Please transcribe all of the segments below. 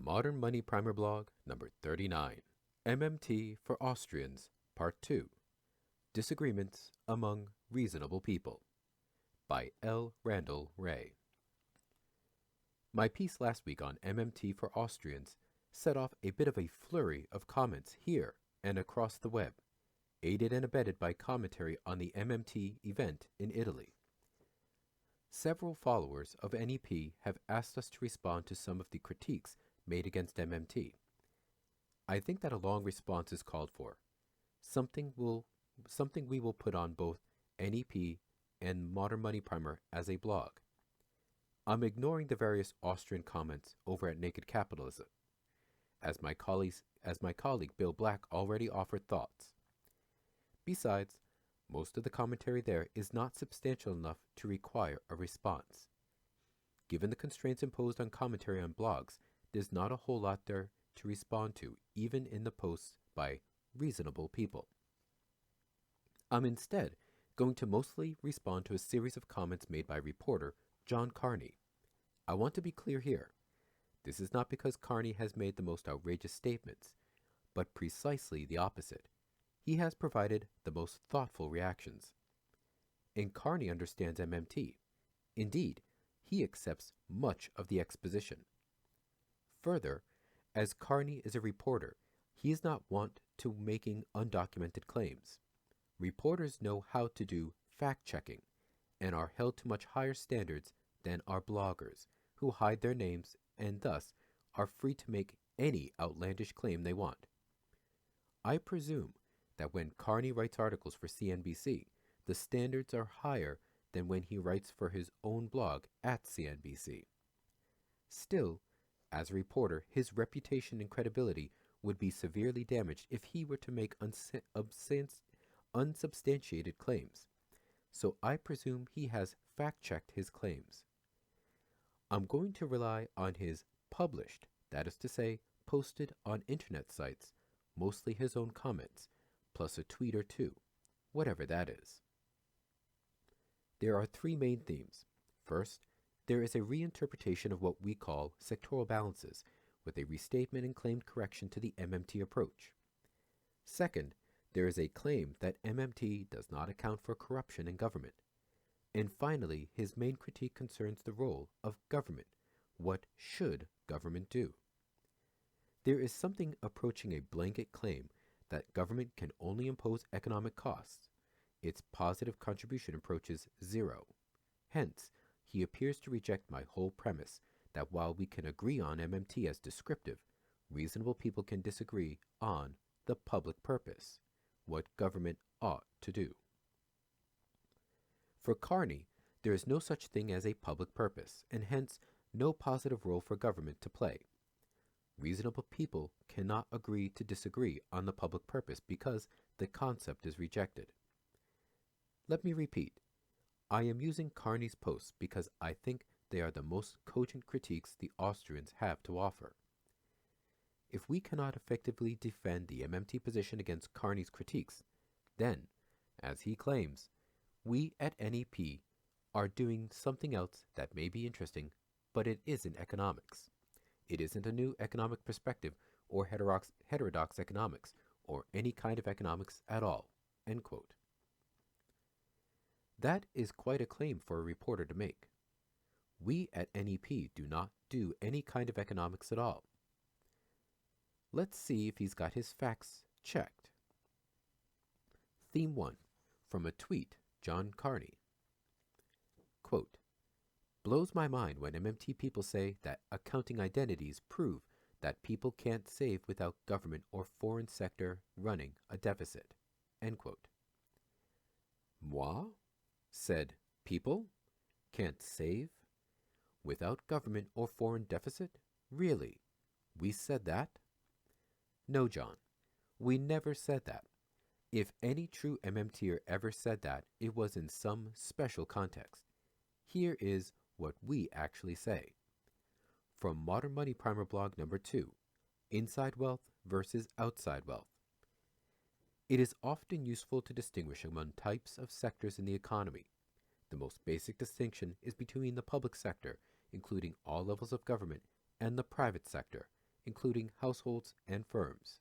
Modern Money Primer blog number 39, MMT for Austrians, Part 2, Disagreements Among Reasonable People, by L. Randall Wray. My piece last week on MMT for Austrians set off a bit of a flurry of comments here and across the web, aided and abetted by commentary on the MMT event in Italy. Several followers of NEP have asked us to respond to some of the critiques made against MMT. I think that a long response is called for, something we will put on both NEP and Modern Money Primer as a blog. I'm ignoring the various Austrian comments over at Naked Capitalism, as my colleague Bill Black already offered thoughts. Besides, most of the commentary there is not substantial enough to require a response. Given the constraints imposed on commentary on blogs, there's not a whole lot there to respond to, even in the posts by reasonable people. I'm instead going to mostly respond to a series of comments made by reporter John Carney. I want to be clear here. This is not because Carney has made the most outrageous statements, but precisely the opposite. He has provided the most thoughtful reactions. And Carney understands MMT. Indeed, he accepts much of the exposition. Further, as Carney is a reporter, he is not wont to making undocumented claims. Reporters know how to do fact-checking and are held to much higher standards than are bloggers, who hide their names and thus are free to make any outlandish claim they want. I presume that when Carney writes articles for CNBC, the standards are higher than when he writes for his own blog at CNBC. Still, as a reporter, his reputation and credibility would be severely damaged if he were to make unsubstantiated claims, so I presume he has fact-checked his claims. I'm going to rely on his published, that is to say, posted on internet sites, mostly his own comments, plus a tweet or two, whatever that is. There are three main themes. First, there is a reinterpretation of what we call sectoral balances, with a restatement and claimed correction to the MMT approach. Second, there is a claim that MMT does not account for corruption in government. And finally, his main critique concerns the role of government. What should government do? There is something approaching a blanket claim that government can only impose economic costs. Its positive contribution approaches zero. Hence, he appears to reject my whole premise that while we can agree on MMT as descriptive, reasonable people can disagree on the public purpose, what government ought to do. For Carney, there is no such thing as a public purpose, and hence no positive role for government to play. Reasonable people cannot agree to disagree on the public purpose because the concept is rejected. Let me repeat. I am using Carney's posts because I think they are the most cogent critiques the Austrians have to offer. If we cannot effectively defend the MMT position against Carney's critiques, then, as he claims, we at NEP are doing something else that may be interesting, but it isn't economics. It isn't a new economic perspective or heterodox economics or any kind of economics at all." End quote. That is quite a claim for a reporter to make. We at NEP do not do any kind of economics at all. Let's see if he's got his facts checked. Theme 1, from a tweet, John Carney. Quote, "Blows my mind when MMT people say that accounting identities prove that people can't save without government or foreign sector running a deficit." End quote. Moi? Said people can't save without government or foreign deficit? Really? We said that? No, John, we never said that. If any true MMTer ever said that, it was in some special context. Here is what we actually say. From Modern Money Primer blog number 2, Inside Wealth versus Outside Wealth. It is often useful to distinguish among types of sectors in the economy. The most basic distinction is between the public sector, including all levels of government, and the private sector, including households and firms.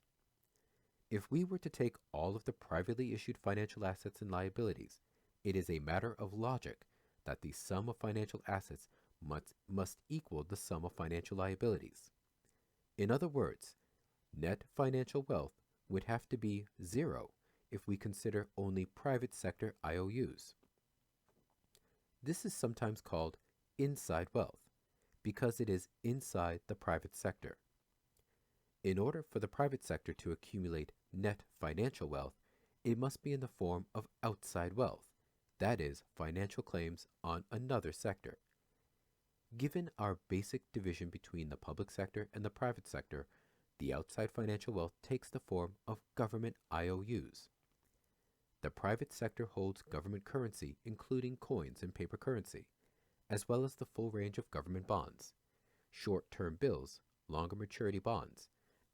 If we were to take all of the privately issued financial assets and liabilities, it is a matter of logic that the sum of financial assets must equal the sum of financial liabilities. In other words, net financial wealth would have to be zero if we consider only private sector IOUs. This is sometimes called inside wealth because it is inside the private sector. In order for the private sector to accumulate net financial wealth, it must be in the form of outside wealth, that is, financial claims on another sector. Given our basic division between the public sector and the private sector, the outside financial wealth takes the form of government IOUs. The private sector holds government currency, including coins and paper currency, as well as the full range of government bonds, short-term bills, longer maturity bonds,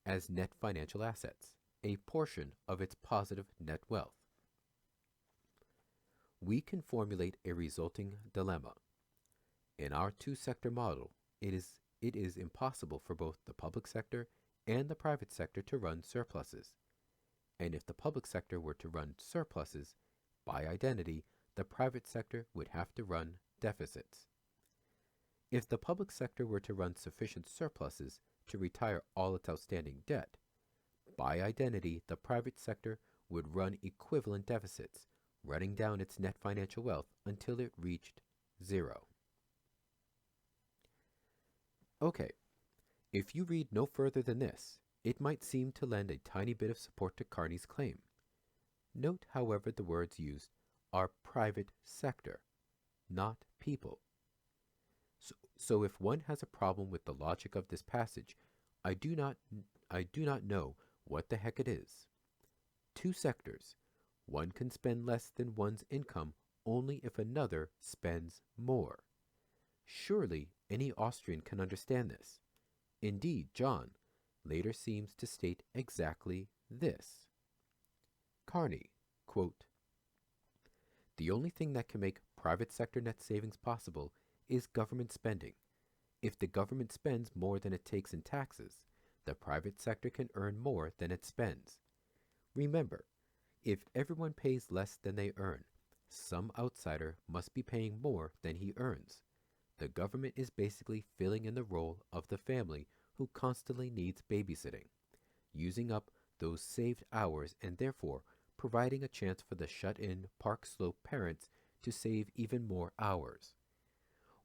as net financial assets, a portion of its positive net wealth. We can formulate a resulting dilemma. In our two-sector model, it is impossible for both the public sector and the private sector to run surpluses. And if the public sector were to run surpluses, by identity, the private sector would have to run deficits. If the public sector were to run sufficient surpluses to retire all its outstanding debt, by identity, the private sector would run equivalent deficits, running down its net financial wealth until it reached zero. Okay, if you read no further than this, it might seem to lend a tiny bit of support to Carney's claim. Note, however, the words used are private sector, not people. So if one has a problem with the logic of this passage, I do not know what the heck it is. Two sectors. One can spend less than one's income only if another spends more. Surely any Austrian can understand this. Indeed, John later seems to state exactly this. Carney, quote, "The only thing that can make private sector net savings possible is government spending. If the government spends more than it takes in taxes, the private sector can earn more than it spends. Remember, if everyone pays less than they earn, some outsider must be paying more than he earns. The government is basically filling in the role of the family who constantly needs babysitting, using up those saved hours and therefore providing a chance for the shut-in Park Slope parents to save even more hours.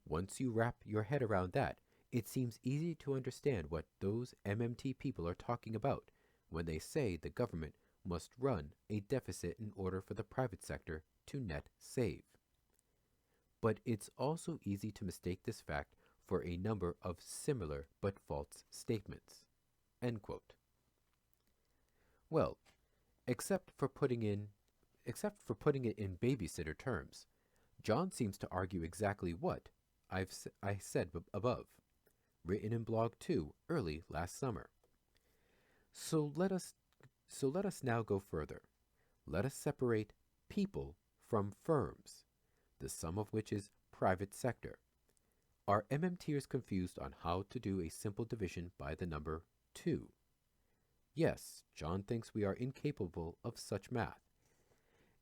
Once you wrap your head around that, it seems easy to understand what those MMT people are talking about when they say the government must run a deficit in order for the private sector to net save. But it's also easy to mistake this fact for a number of similar but false statements." End quote. Well, except for putting it in babysitter terms, John seems to argue exactly what I said above, written in blog 2 early last summer. So let us now go further. Let us separate people from firms, the sum of which is private sector. Are MMTers confused on how to do a simple division by the number 2? Yes, John thinks we are incapable of such math.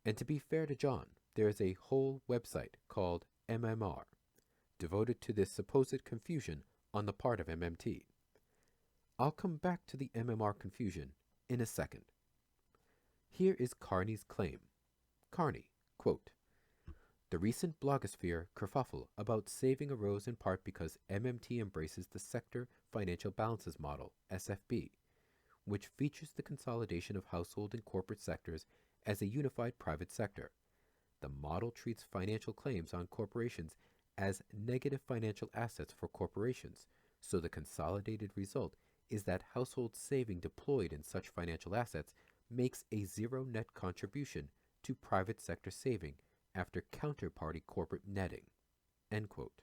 And to be fair to John, there is a whole website called MMR, devoted to this supposed confusion on the part of MMT. I'll come back to the MMR confusion in a second. Here is Carney's claim. Carney, quote, "The recent blogosphere kerfuffle about saving arose in part because MMT embraces the Sector Financial Balances Model, SFB, which features the consolidation of household and corporate sectors as a unified private sector. The model treats financial claims on corporations as negative financial assets for corporations, so the consolidated result is that household saving deployed in such financial assets makes a zero net contribution to private sector saving after counterparty corporate netting." End quote.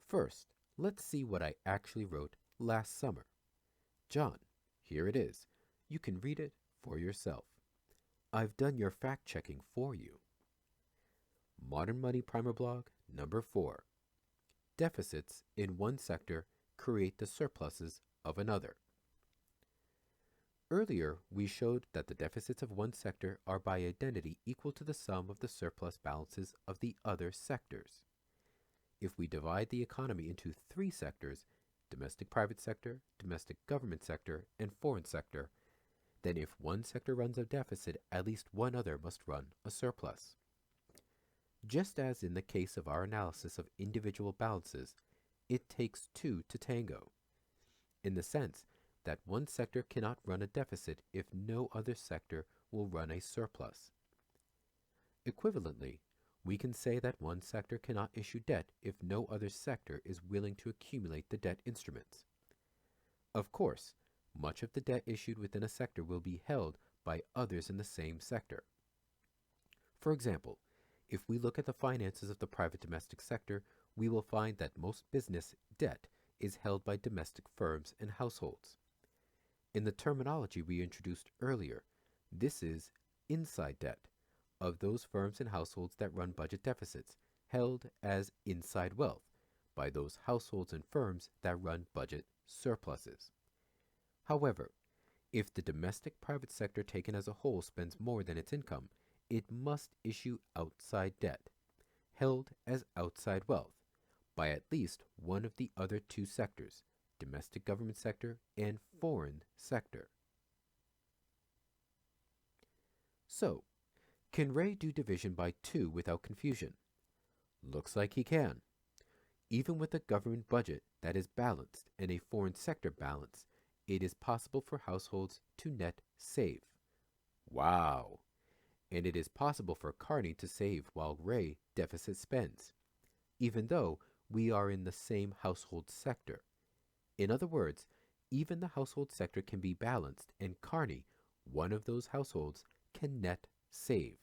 First, let's see what I actually wrote last summer. John, here it is. You can read it for yourself. I've done your fact-checking for you. Modern Money Primer blog number 4. Deficits in one sector create the surpluses of another. Earlier, we showed that the deficits of one sector are by identity equal to the sum of the surplus balances of the other sectors. If we divide the economy into three sectors, domestic private sector, domestic government sector, and foreign sector, then if one sector runs a deficit, at least one other must run a surplus. Just as in the case of our analysis of individual balances, it takes two to tango, in the sense that one sector cannot run a deficit if no other sector will run a surplus. Equivalently, we can say that one sector cannot issue debt if no other sector is willing to accumulate the debt instruments. Of course, much of the debt issued within a sector will be held by others in the same sector. For example, if we look at the finances of the private domestic sector, we will find that most business debt is held by domestic firms and households. In the terminology we introduced earlier, this is inside debt of those firms and households that run budget deficits, held as inside wealth by those households and firms that run budget surpluses. However, if the domestic private sector taken as a whole spends more than its income, it must issue outside debt, held as outside wealth, by at least one of the other two sectors, domestic government sector and foreign sector. So, can Wray do division by 2 without confusion? Looks like he can. Even with a government budget that is balanced and a foreign sector balance, it is possible for households to net save. Wow! And it is possible for Carney to save while Wray deficit spends, even though we are in the same household sector. In other words, even the household sector can be balanced, and Carney, one of those households, can net save.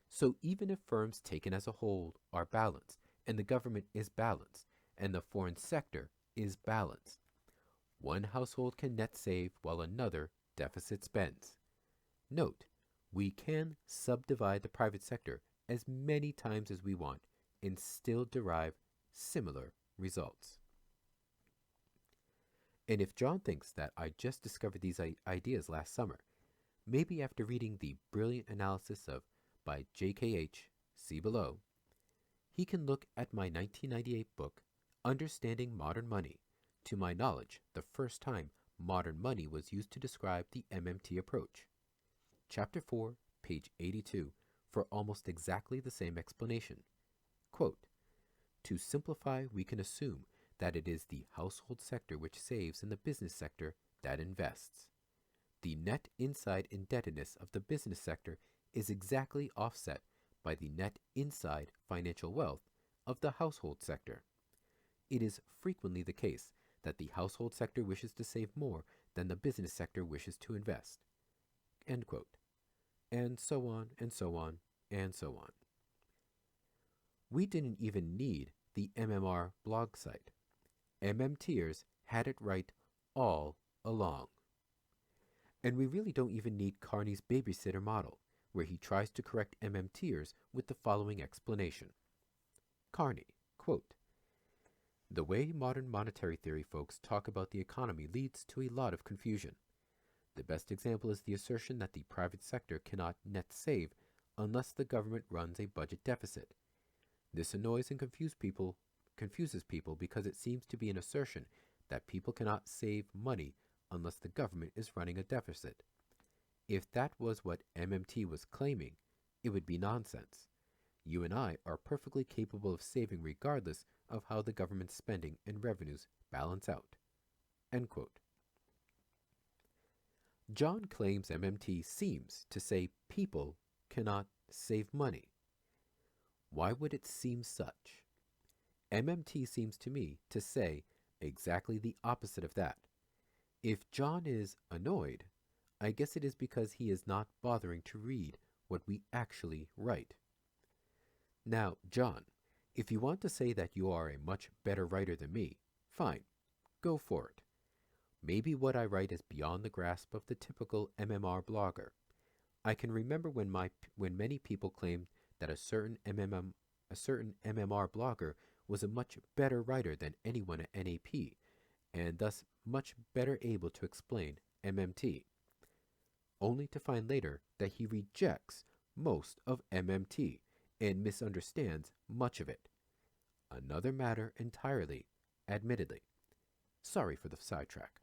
So even if firms taken as a whole are balanced, and the government is balanced, and the foreign sector is balanced, one household can net save while another deficit spends. Note, we can subdivide the private sector as many times as we want and still derive similar results. And if John thinks that I just discovered these ideas last summer, maybe after reading the brilliant analysis of by J.K.H., see below, he can look at my 1998 book, Understanding Modern Money. To my knowledge, the first time modern money was used to describe the MMT approach. Chapter 4, page 82, for almost exactly the same explanation. Quote, "To simplify, we can assume that it is the household sector which saves and the business sector that invests. The net inside indebtedness of the business sector is exactly offset by the net inside financial wealth of the household sector. It is frequently the case that the household sector wishes to save more than the business sector wishes to invest." End quote. And so on, and so on, and so on. We didn't even need the MMR blog site. MMTers had it right all along. And we really don't even need Carney's babysitter model, where he tries to correct MMTers with the following explanation. Carney, quote, "The way modern monetary theory folks talk about the economy leads to a lot of confusion. The best example is the assertion that the private sector cannot net save unless the government runs a budget deficit. This annoys and confuses people because it seems to be an assertion that people cannot save money unless the government is running a deficit. If that was what MMT was claiming, it would be nonsense. You and I are perfectly capable of saving regardless of how the government's spending and revenues balance out." End quote. John claims MMT seems to say people cannot save money. Why would it seem such? MMT seems to me to say exactly the opposite of that. If John is annoyed, I guess it is because he is not bothering to read what we actually write. Now, John, if you want to say that you are a much better writer than me, fine, go for it. Maybe what I write is beyond the grasp of the typical MMR blogger. I can remember when many people claimed that a certain MMR blogger was a much better writer than anyone at NAP and thus much better able to explain MMT, only to find later that he rejects most of MMT and misunderstands much of it. Another matter entirely, admittedly. Sorry for the sidetrack.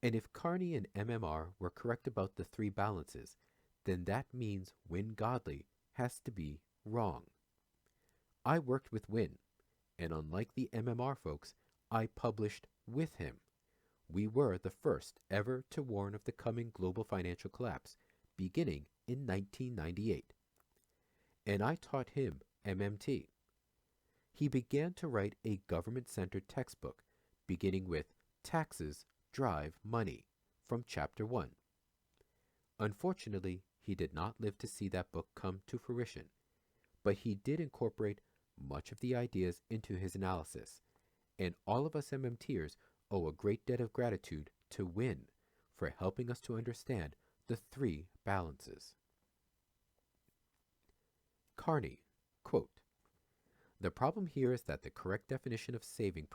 And if Carney and MMR were correct about the three balances, then that means Wynne Godley has to be wrong. I worked with Wynne, and unlike the MMR folks, I published with him. We were the first ever to warn of the coming global financial collapse, beginning in 1998. And I taught him MMT. He began to write a government-centered textbook, beginning with Taxes Drive Money from Chapter 1. Unfortunately, he did not live to see that book come to fruition, but he did incorporate much of the ideas into his analysis, and all of us MMTers owe a great debt of gratitude to Wynne for helping us to understand the three balances. Carney, quote, "The problem here is that the correct definition of saving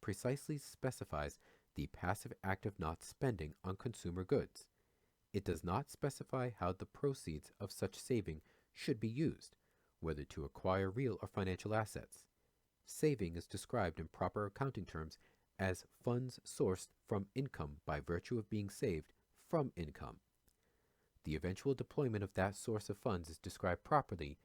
precisely specifies the passive act of not spending on consumer goods. It does not specify how the proceeds of such saving should be used, whether to acquire real or financial assets. Saving is described in proper accounting terms as funds sourced from income by virtue of being saved from income. The eventual deployment of that source of funds is described properly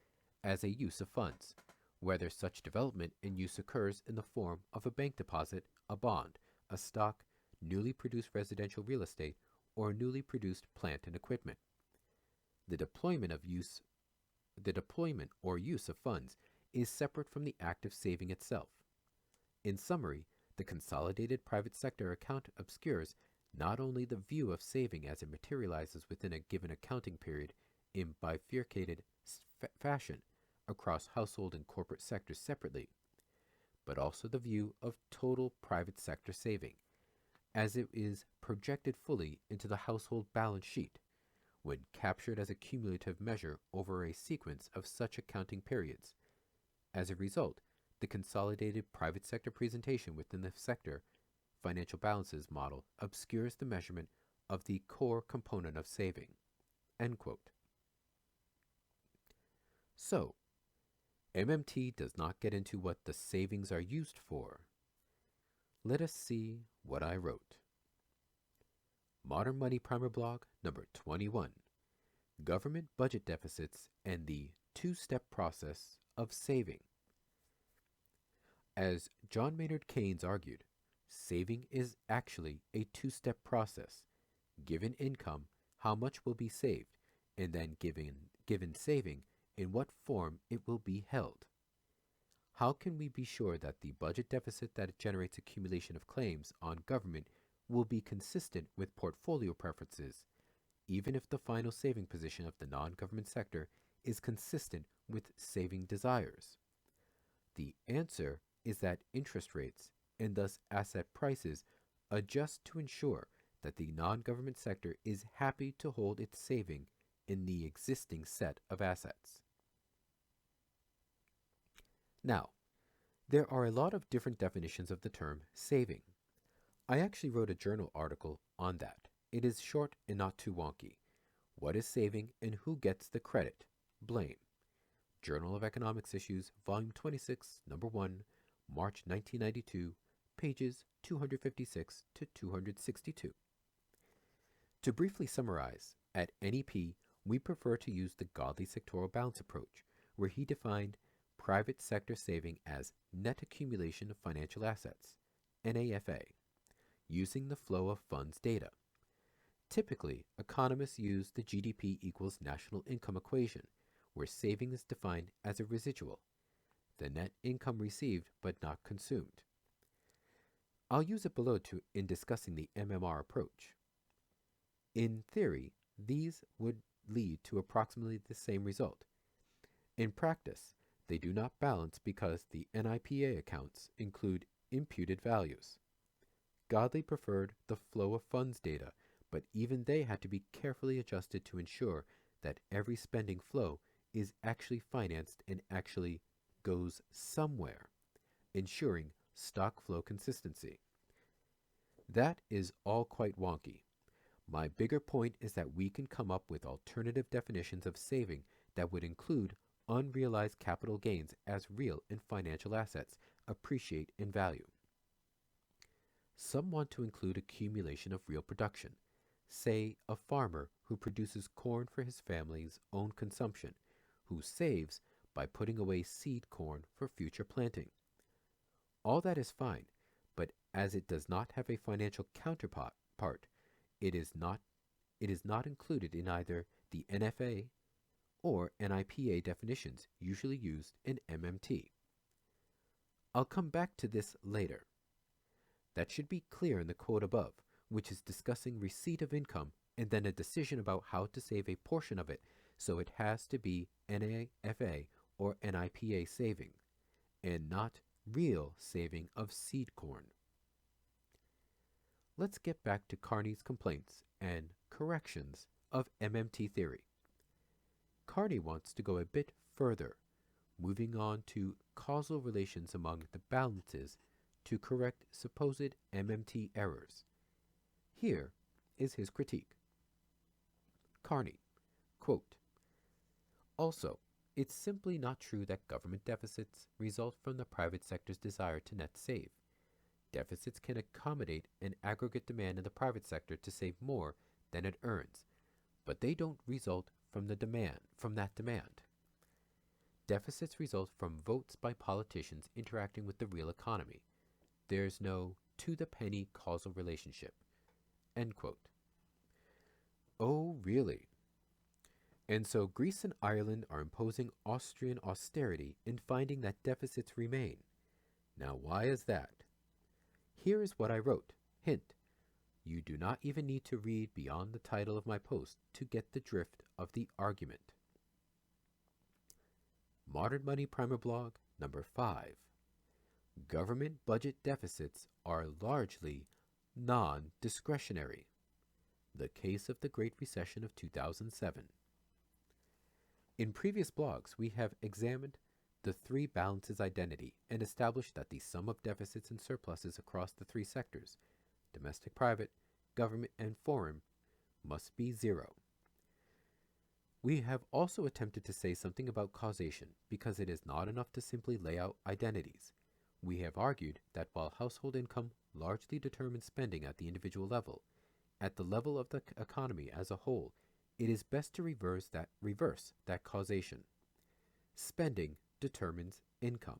as a use of funds, whether such development and use occurs in the form of a bank deposit, a bond, a stock, newly produced residential real estate, or newly produced plant and equipment. The deployment or use of funds is separate from the act of saving itself. In summary, the consolidated private sector account obscures not only the view of saving as it materializes within a given accounting period in bifurcated fashion across household and corporate sectors separately, but also the view of total private sector saving, as it is projected fully into the household balance sheet, when captured as a cumulative measure over a sequence of such accounting periods. As a result, the consolidated private sector presentation within the sector financial balances model obscures the measurement of the core component of saving." End quote. So, MMT does not get into what the savings are used for. Let us see what I wrote. Modern Money Primer Blog number 21. Government Budget Deficits and the Two-Step Process of Saving. As John Maynard Keynes argued, saving is actually a two-step process. Given income, how much will be saved, and then given saving, in what form it will be held. How can we be sure that the budget deficit that generates accumulation of claims on government will be consistent with portfolio preferences, even if the final saving position of the non-government sector is consistent with saving desires? The answer is that interest rates, and thus asset prices, adjust to ensure that the non-government sector is happy to hold its saving in the existing set of assets. Now, there are a lot of different definitions of the term saving. I actually wrote a journal article on that. It is short and not too wonky. What is saving and who gets the credit? Blame. Journal of Economics Issues, Volume 26, Number 1, March 1992, pages 256 to 262. To briefly summarize, at NEP, we prefer to use the Godley sectoral balance approach, where he defined private sector saving as net accumulation of financial assets, NAFA, using the flow of funds data. Typically, economists use the GDP equals national income equation, where saving is defined as a residual, the net income received but not consumed. I'll use it below in discussing the MMR approach. In theory, these would lead to approximately the same result. In practice, they do not balance because the NIPA accounts include imputed values. Godley preferred the flow of funds data, but even they had to be carefully adjusted to ensure that every spending flow is actually financed and actually goes somewhere, ensuring stock flow consistency. That is all quite wonky. My bigger point is that we can come up with alternative definitions of saving that would include unrealized capital gains as real and financial assets appreciate in value. Some want to include accumulation of real production, say a farmer who produces corn for his family's own consumption, who saves by putting away seed corn for future planting. All that is fine, but as it does not have a financial counterpart, it is not included in either the NFA or NIPA definitions usually used in MMT. I'll come back to this later. That should be clear in the quote above, which is discussing receipt of income and then a decision about how to save a portion of it, so it has to be NAFA or NIPA saving, and not real saving of seed corn. Let's get back to Carney's complaints and corrections of MMT theory. Carney wants to go a bit further, moving on to causal relations among the balances to correct supposed MMT errors. Here is his critique. Carney, quote, "Also, it's simply not true that government deficits result from the private sector's desire to net save. Deficits can accommodate an aggregate demand in the private sector to save more than it earns, but they don't result from that demand. Deficits result from votes by politicians interacting with the real economy. There's no to-the-penny causal relationship." End quote. Oh, really? And so Greece and Ireland are imposing Austrian austerity and finding that deficits remain. Now, why is that? Here is what I wrote. Hint, you do not even need to read beyond the title of my post to get the drift of the argument. Modern Money Primer blog number 5. Government budget deficits are largely non-discretionary. The case of the Great Recession of 2007. In previous blogs, we have examined the three balances identity and established that the sum of deficits and surpluses across the three sectors, domestic, private, government, and foreign, must be zero. We have also attempted to say something about causation because it is not enough to simply lay out identities. We have argued that while household income largely determines spending at the individual level, at the level of the economy as a whole, it is best to reverse that causation. Spending determines income.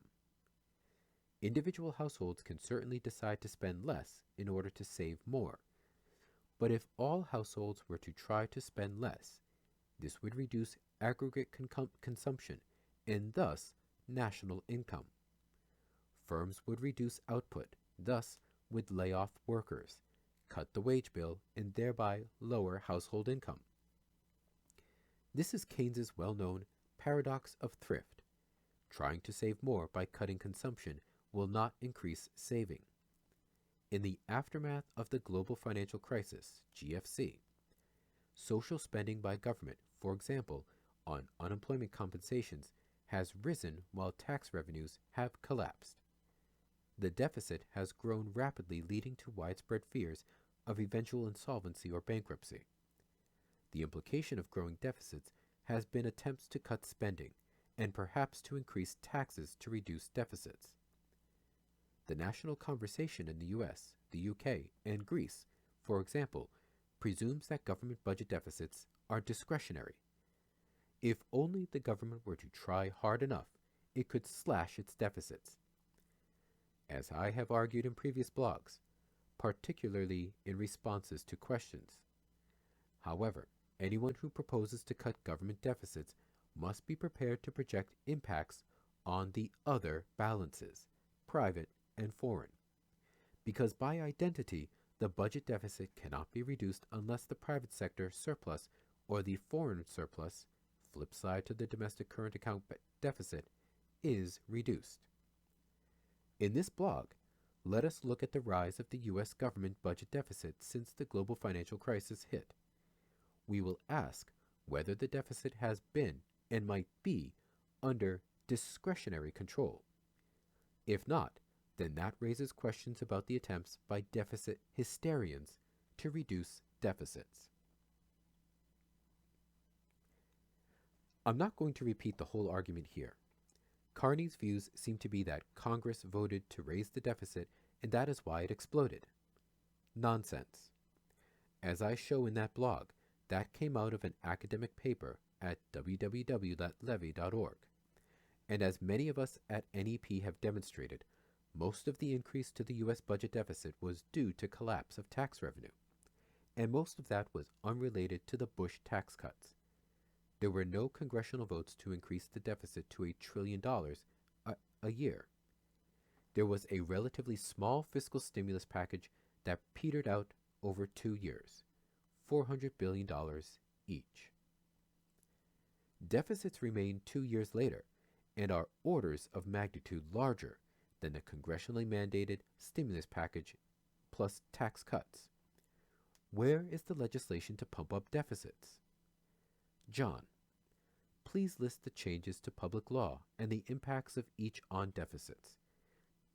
Individual households can certainly decide to spend less in order to save more. But if all households were to try to spend less, this would reduce aggregate consumption and thus national income. Firms would reduce output, thus would lay off workers, cut the wage bill, and thereby lower household income. This is Keynes's well-known paradox of thrift. Trying to save more by cutting consumption will not increase saving. In the aftermath of the global financial crisis, GFC, social spending by government, for example, on unemployment compensations, has risen while tax revenues have collapsed. The deficit has grown rapidly, leading to widespread fears of eventual insolvency or bankruptcy. The implication of growing deficits has been attempts to cut spending and perhaps to increase taxes to reduce deficits. The national conversation in the US, the UK, and Greece, for example, presumes that government budget deficits are discretionary. If only the government were to try hard enough, it could slash its deficits. As I have argued in previous blogs, particularly in responses to questions. However, anyone who proposes to cut government deficits must be prepared to project impacts on the other balances, private and foreign. Because by identity, the budget deficit cannot be reduced unless the private sector surplus or the foreign surplus, flip side to the domestic current account deficit, is reduced. In this blog, let us look at the rise of the U.S. government budget deficit since the global financial crisis hit. We will ask whether the deficit has been and might be under discretionary control. If not, then that raises questions about the attempts by deficit hysterians to reduce deficits. I'm not going to repeat the whole argument here. Carney's views seem to be that Congress voted to raise the deficit and that is why it exploded. Nonsense. As I show in that blog, that came out of an academic paper at www.levy.org. And as many of us at NEP have demonstrated, most of the increase to the U.S. budget deficit was due to collapse of tax revenue, and most of that was unrelated to the Bush tax cuts. There were no congressional votes to increase the deficit to $1 trillion a year. There was a relatively small fiscal stimulus package that petered out over 2 years, $400 billion each. Deficits remain 2 years later and are orders of magnitude larger than the congressionally mandated stimulus package plus tax cuts. Where is the legislation to pump up deficits? John, please list the changes to public law and the impacts of each on deficits.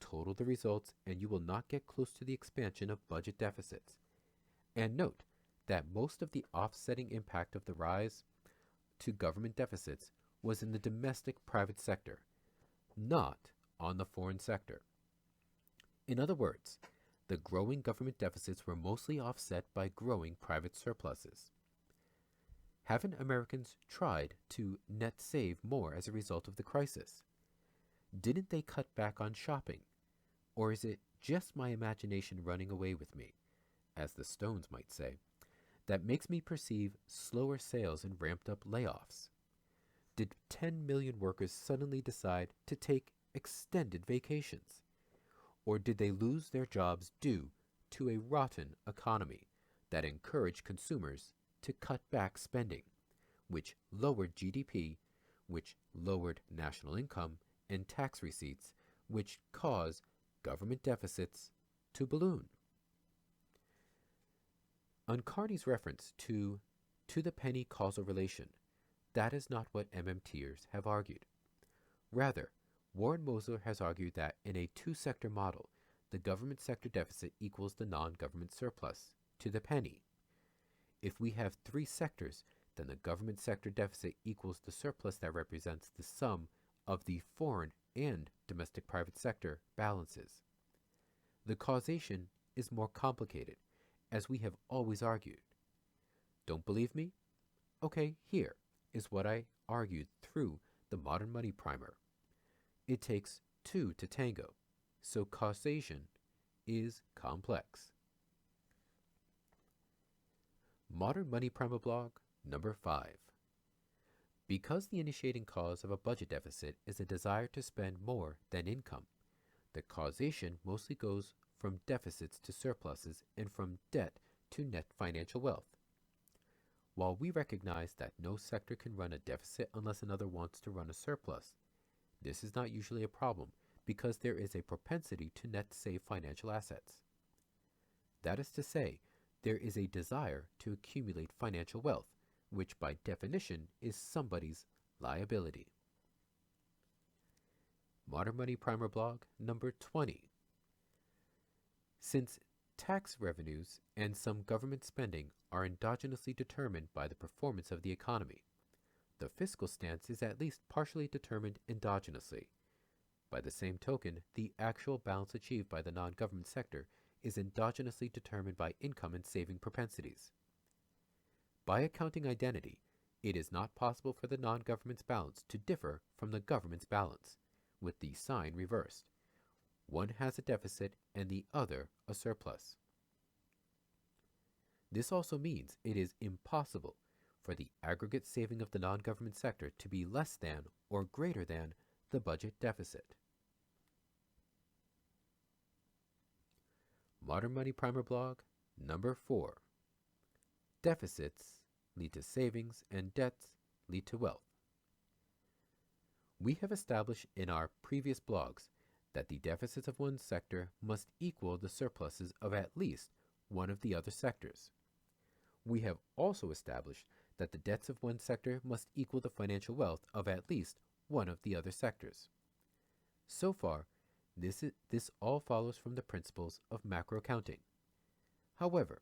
Total the results and you will not get close to the expansion of budget deficits. And note that most of the offsetting impact of the rise to government deficits was in the domestic private sector, not on the foreign sector. In other words, the growing government deficits were mostly offset by growing private surpluses. Haven't Americans tried to net save more as a result of the crisis? Didn't they cut back on shopping? Or is it just my imagination running away with me, as the Stones might say, that makes me perceive slower sales and ramped up layoffs? Did 10 million workers suddenly decide to take extended vacations? Or did they lose their jobs due to a rotten economy that encouraged consumers to cut back spending, which lowered GDP, which lowered national income and tax receipts, which caused government deficits to balloon? On Carney's reference to the penny causal relation, that is not what MMTers have argued. Rather, Warren Mosler has argued that in a two-sector model, the government sector deficit equals the non-government surplus to the penny. If we have three sectors, then the government sector deficit equals the surplus that represents the sum of the foreign and domestic private sector balances. The causation is more complicated, as we have always argued. Don't believe me? Okay, here is what I argued through the Modern Money Primer. It takes two to tango, so causation is complex. Modern Money Primer blog number 5. Because the initiating cause of a budget deficit is a desire to spend more than income, the causation mostly goes from deficits to surpluses and from debt to net financial wealth. While we recognize that no sector can run a deficit unless another wants to run a surplus, this is not usually a problem because there is a propensity to net save financial assets. That is to say, there is a desire to accumulate financial wealth, which by definition is somebody's liability. Modern Money Primer blog number 20. Since tax revenues and some government spending are endogenously determined by the performance of the economy, the fiscal stance is at least partially determined endogenously. By the same token, the actual balance achieved by the non-government sector is endogenously determined by income and saving propensities. By accounting identity, it is not possible for the non-government's balance to differ from the government's balance, with the sign reversed. One has a deficit and the other a surplus. This also means it is impossible for the aggregate saving of the non-government sector to be less than or greater than the budget deficit. Modern Money Primer blog number 4. Deficits lead to savings and debts lead to wealth. We have established in our previous blogs that the deficits of one sector must equal the surpluses of at least one of the other sectors. We have also established that the debts of one sector must equal the financial wealth of at least one of the other sectors. So far, This all follows from the principles of macro accounting. However,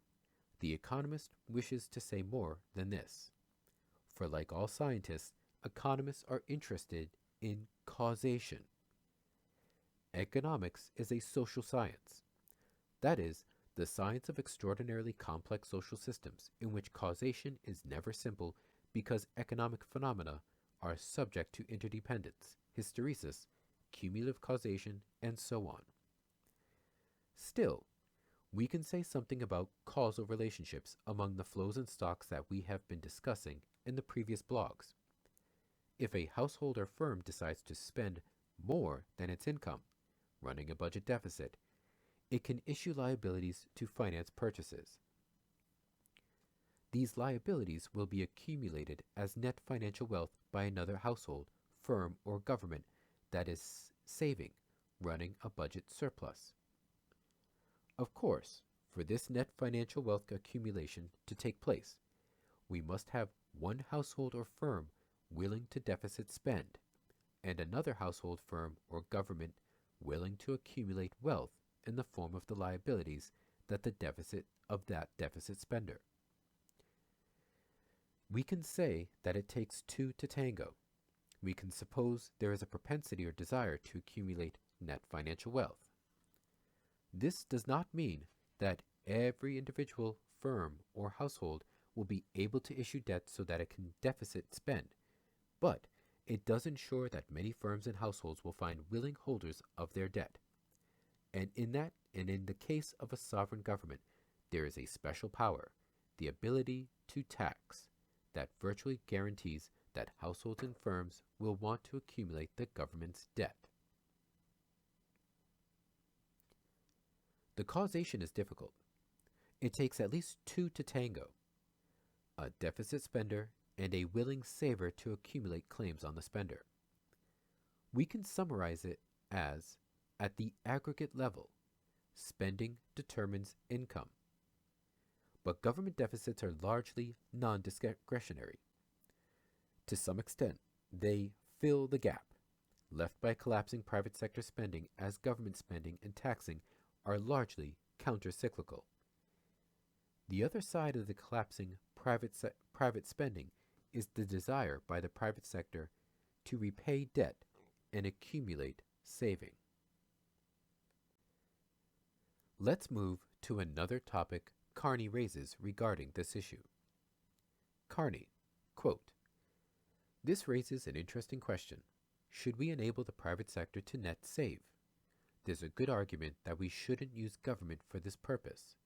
the economist wishes to say more than this. For like all scientists, economists are interested in causation. Economics is a social science. That is, the science of extraordinarily complex social systems in which causation is never simple because economic phenomena are subject to interdependence, hysteresis, cumulative causation, and so on. Still, we can say something about causal relationships among the flows and stocks that we have been discussing in the previous blogs. If a household or firm decides to spend more than its income, running a budget deficit, it can issue liabilities to finance purchases. These liabilities will be accumulated as net financial wealth by another household, firm, or government that is saving, running a budget surplus. Of course, for this net financial wealth accumulation to take place, we must have one household or firm willing to deficit spend, and another household, firm, or government willing to accumulate wealth in the form of the liabilities that the deficit of that deficit spender. We can say that it takes two to tango. We can suppose there is a propensity or desire to accumulate net financial wealth. This does not mean that every individual, firm, or household will be able to issue debt so that it can deficit spend, but it does ensure that many firms and households will find willing holders of their debt. And in the case of a sovereign government, there is a special power, the ability to tax, that virtually guarantees that households and firms will want to accumulate the government's debt. The causation is difficult. It takes at least two to tango, a deficit spender and a willing saver to accumulate claims on the spender. We can summarize it as, at the aggregate level, spending determines income. But government deficits are largely non-discretionary. To some extent, they fill the gap left by collapsing private sector spending, as government spending and taxing are largely counter-cyclical. The other side of the collapsing private spending is the desire by the private sector to repay debt and accumulate saving. Let's move to another topic Carney raises regarding this issue. Carney, quote, "This raises an interesting question. Should we enable the private sector to net save? There's a good argument that we shouldn't use government for this purpose.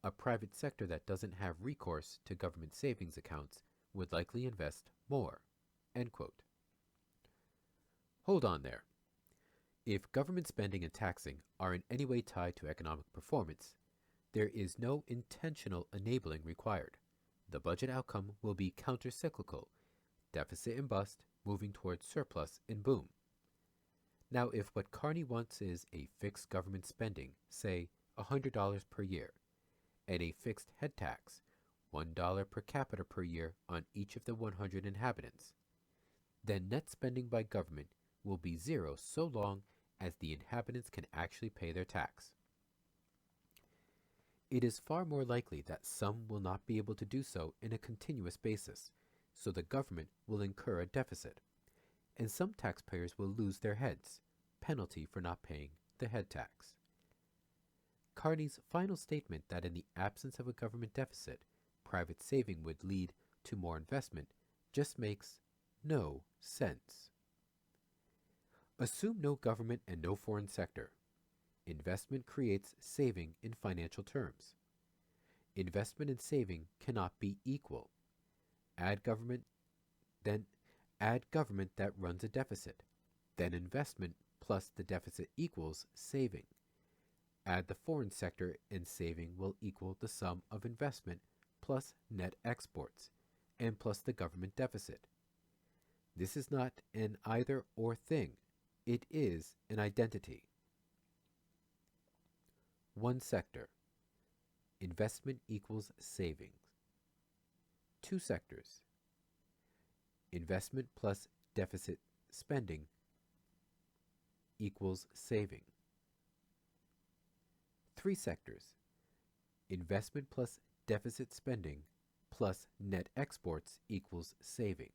A private sector that doesn't have recourse to government savings accounts would likely invest more." End quote. Hold on there. If government spending and taxing are in any way tied to economic performance, there is no intentional enabling required. The budget outcome will be counter-cyclical, deficit and bust, moving towards surplus and boom. Now, if what Carney wants is a fixed government spending, say $100 per year, and a fixed head tax, $1 per capita per year on each of the 100 inhabitants, then net spending by government will be zero so long as the inhabitants can actually pay their tax. It is far more likely that some will not be able to do so in a continuous basis, so the government will incur a deficit, and some taxpayers will lose their heads, penalty for not paying the head tax. Carney's final statement that in the absence of a government deficit, private saving would lead to more investment just makes no sense. Assume no government and no foreign sector. Investment creates saving in financial terms. Investment and saving cannot be equal. Add government that runs a deficit. Then investment plus the deficit equals saving. Add the foreign sector and saving will equal the sum of investment plus net exports and plus the government deficit. This is not an either or thing. It is an identity. One sector. Investment equals savings. Two sectors. Investment plus deficit spending equals saving. three sectors: investment plus deficit spending plus net exports equals saving.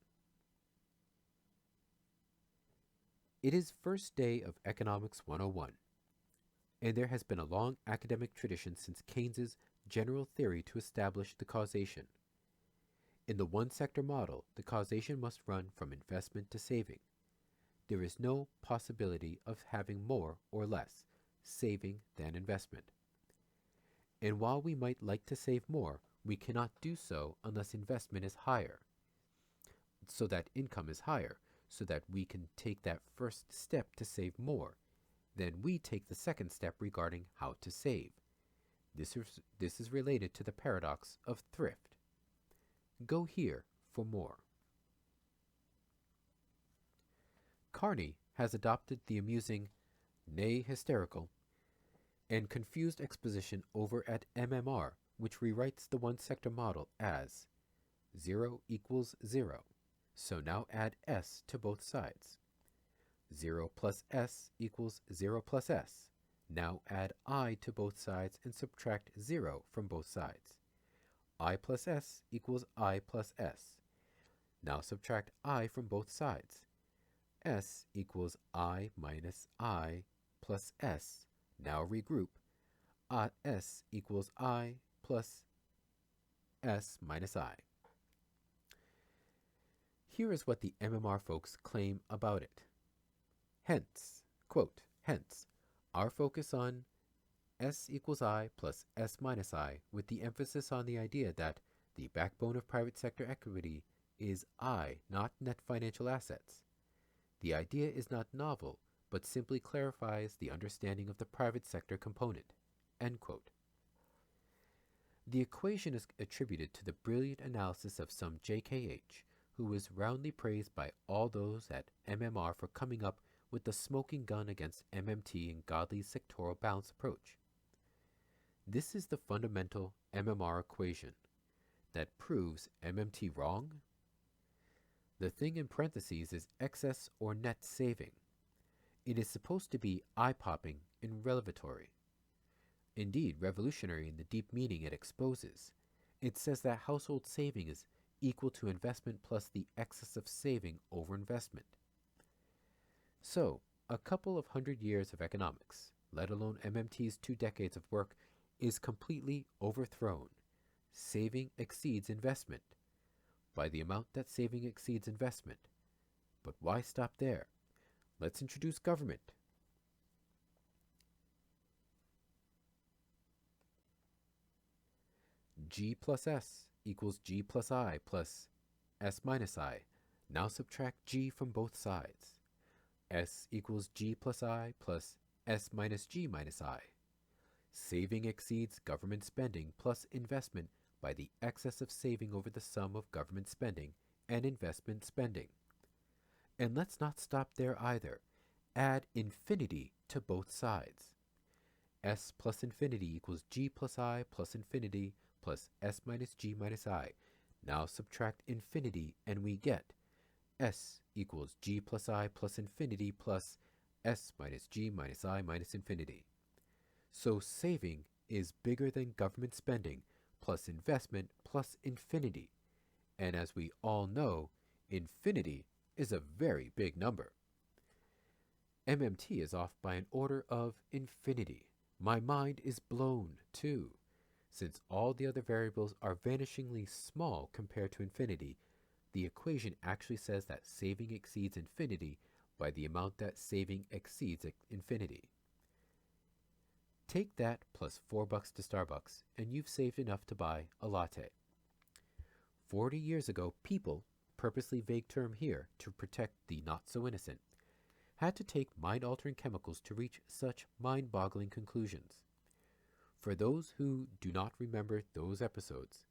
It is first day of Economics 101, and there has been a long academic tradition since Keynes's general theory to establish the causation. In the one-sector model, the causation must run from investment to saving. There is no possibility of having more or less saving than investment. And while we might like to save more, we cannot do so unless investment is higher, so that income is higher, so that we can take that first step to save more. Then we take the second step regarding how to save. This is related to the paradox of thrift. Go here for more. Carney has adopted the amusing, nay hysterical, and confused exposition over at MMR, which rewrites the one-sector model as 0 equals 0. So now add s to both sides. 0 plus s equals 0 plus s. Now add I to both sides and subtract 0 from both sides. I plus s equals I plus s. Now subtract I from both sides. S equals I minus I plus s. Now regroup. S equals I plus s minus I. Here is what the MMR folks claim about it. Hence, quote, hence, our focus on S equals I plus S minus I, with the emphasis on the idea that the backbone of private sector equity is I, not net financial assets. The idea is not novel, but simply clarifies the understanding of the private sector component. End quote. The equation is attributed to the brilliant analysis of some JKH, who was roundly praised by all those at MMR for coming up with the smoking gun against MMT and Godley's sectoral balance approach. This is the fundamental MMR equation that proves MMT wrong. The thing in parentheses is excess or net saving. It is supposed to be eye-popping and revelatory. Indeed, revolutionary in the deep meaning it exposes. It says that household saving is equal to investment plus the excess of saving over investment. So, a couple of 100 years of economics, let alone MMT's 2 decades of work, is completely overthrown. Saving exceeds investment by the amount that saving exceeds investment. But why stop there? Let's introduce government. G plus S equals G plus I plus S minus I. Now subtract G from both sides. S equals G plus I plus S minus G minus I. Saving exceeds government spending plus investment by the excess of saving over the sum of government spending and investment spending. And let's not stop there either. Add infinity to both sides. S plus infinity equals G plus I plus infinity plus S minus G minus I. Now subtract infinity and we get S equals G plus I plus infinity plus S minus G minus I minus infinity. So saving is bigger than government spending plus investment plus infinity. And as we all know, infinity is a very big number. MMT is off by an order of infinity. My mind is blown too. Since all the other variables are vanishingly small compared to infinity, the equation actually says that saving exceeds infinity by the amount that saving exceeds infinity. Take that plus $4 to Starbucks, and you've saved enough to buy a latte. 40 years ago, people, purposely vague term here to protect the not-so-innocent, had to take mind-altering chemicals to reach such mind-boggling conclusions. For those who do not remember those episodes,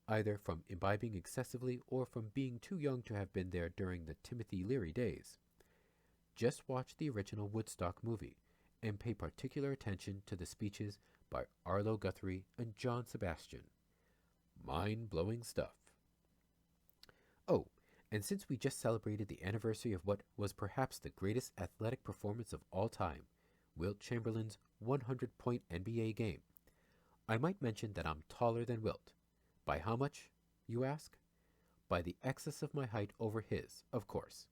either from imbibing excessively or from being too young to have been there during the Timothy Leary days, just watch the original Woodstock movie and pay particular attention to the speeches by Arlo Guthrie and John Sebastian. Mind-blowing stuff. Oh, and since we just celebrated the anniversary of what was perhaps the greatest athletic performance of all time, Wilt Chamberlain's 100-point NBA game. I might mention that I'm taller than Wilt. By how much, you ask? By the excess of my height over his, of course.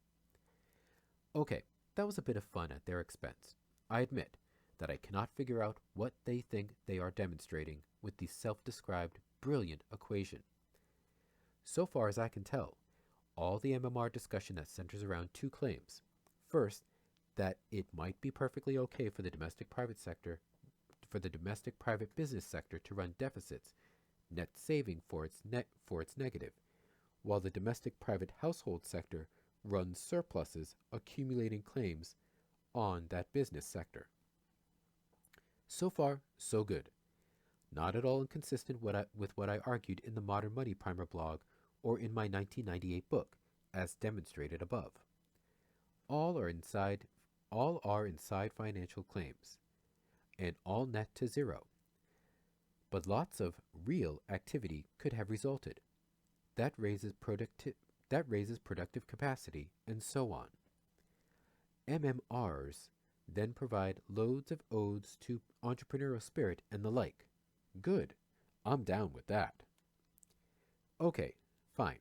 Okay, that was a bit of fun at their expense. I admit that I cannot figure out what they think they are demonstrating with the self-described brilliant equation. So far as I can tell, all the MMR discussion that centers around two claims. First, that it might be perfectly okay for the domestic private business sector to run deficits, net saving for its negative, while the domestic private household sector runs surpluses, accumulating claims on that business sector. So far, so good. Not at all inconsistent with what I argued in the Modern Money Primer blog or in my 1998 book, as demonstrated above. All are inside financial claims, and all net to zero. But lots of real activity could have resulted. That raises productive capacity, and so on. MMRs then provide loads of odes to entrepreneurial spirit and the like. Good. I'm down with that. Okay, fine.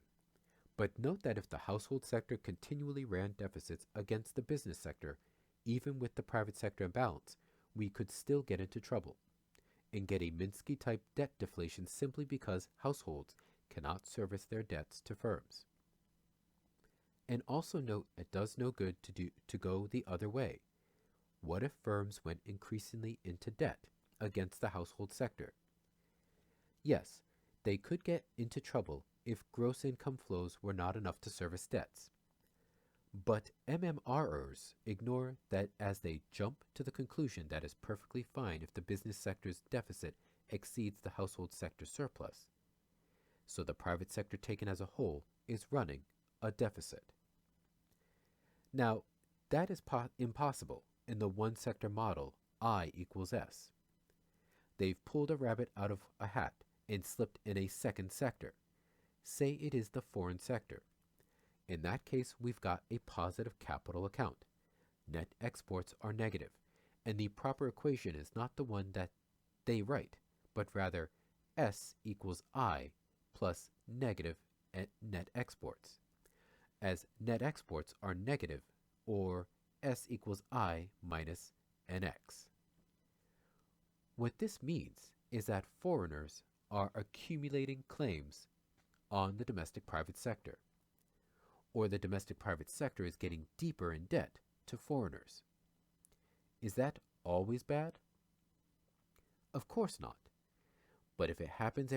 But note that if the household sector continually ran deficits against the business sector, even with the private sector in balance, we could still get into trouble and get a Minsky-type debt deflation simply because households cannot service their debts to firms. And also note it does no good to go the other way. What if firms went increasingly into debt against the household sector? Yes, they could get into trouble if gross income flows were not enough to service debts. But MMRers ignore that as they jump to the conclusion that it's perfectly fine if the business sector's deficit exceeds the household sector surplus. So the private sector taken as a whole is running a deficit. Now, that is impossible in the one-sector model I equals S. They've pulled a rabbit out of a hat and slipped in a second sector. Say it is the foreign sector. In that case, we've got a positive capital account. Net exports are negative, and the proper equation is not the one that they write, but rather S equals I plus negative net exports, as net exports are negative, or S equals I minus NX. What this means is that foreigners are accumulating claims on the domestic private sector, or the domestic private sector is getting deeper in debt to foreigners. Is that always bad? Of course not. But if it happens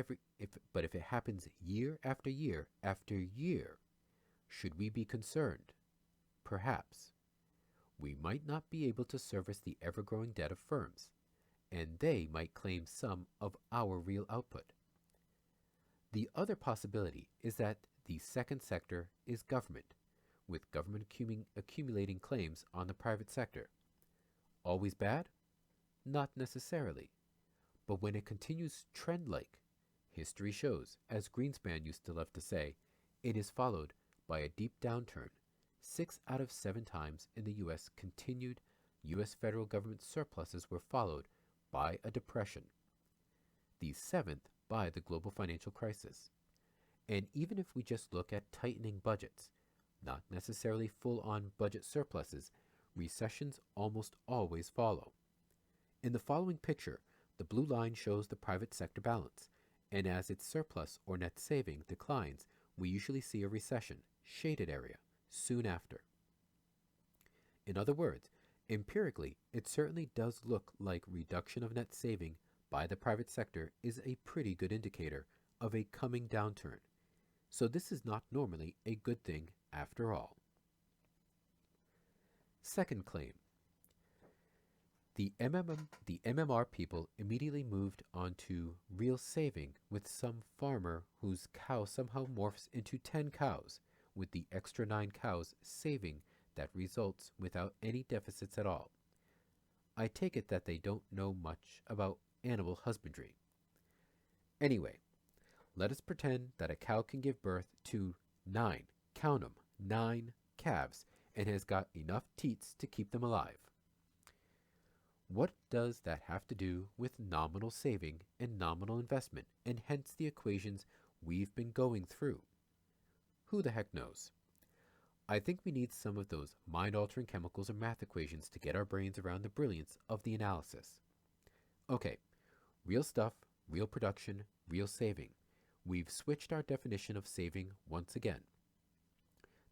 year after year after year, should we be concerned? Perhaps. We might not be able to service the ever-growing debt of firms, and they might claim some of our real output. The other possibility is that the second sector is government, with government accumulating claims on the private sector. Always bad? Not necessarily. But when it continues trend-like, history shows, as Greenspan used to love to say, it is followed by a deep downturn. 6 out of 7 times in the U.S. continued U.S. federal government surpluses were followed by a depression. The 7th by the global financial crisis. And even if we just look at tightening budgets, not necessarily full-on budget surpluses, recessions almost always follow. In the following picture, the blue line shows the private sector balance, and as its surplus or net saving declines, we usually see a recession, shaded area, soon after. In other words, empirically, it certainly does look like reduction of net saving by the private sector is a pretty good indicator of a coming downturn. So this is not normally a good thing after all. Second claim. The MMR people immediately moved on to real saving with some farmer whose cow somehow morphs into 10 cows, with the extra 9 cows saving that results without any deficits at all. I take it that they don't know much about animal husbandry. Anyway, let us pretend that a cow can give birth to 9, count 'em, 9 calves, and has got enough teats to keep them alive. What does that have to do with nominal saving and nominal investment, and hence the equations we've been going through? Who the heck knows? I think we need some of those mind-altering chemicals or math equations to get our brains around the brilliance of the analysis. Okay, real stuff, real production, real saving. We've switched our definition of saving once again.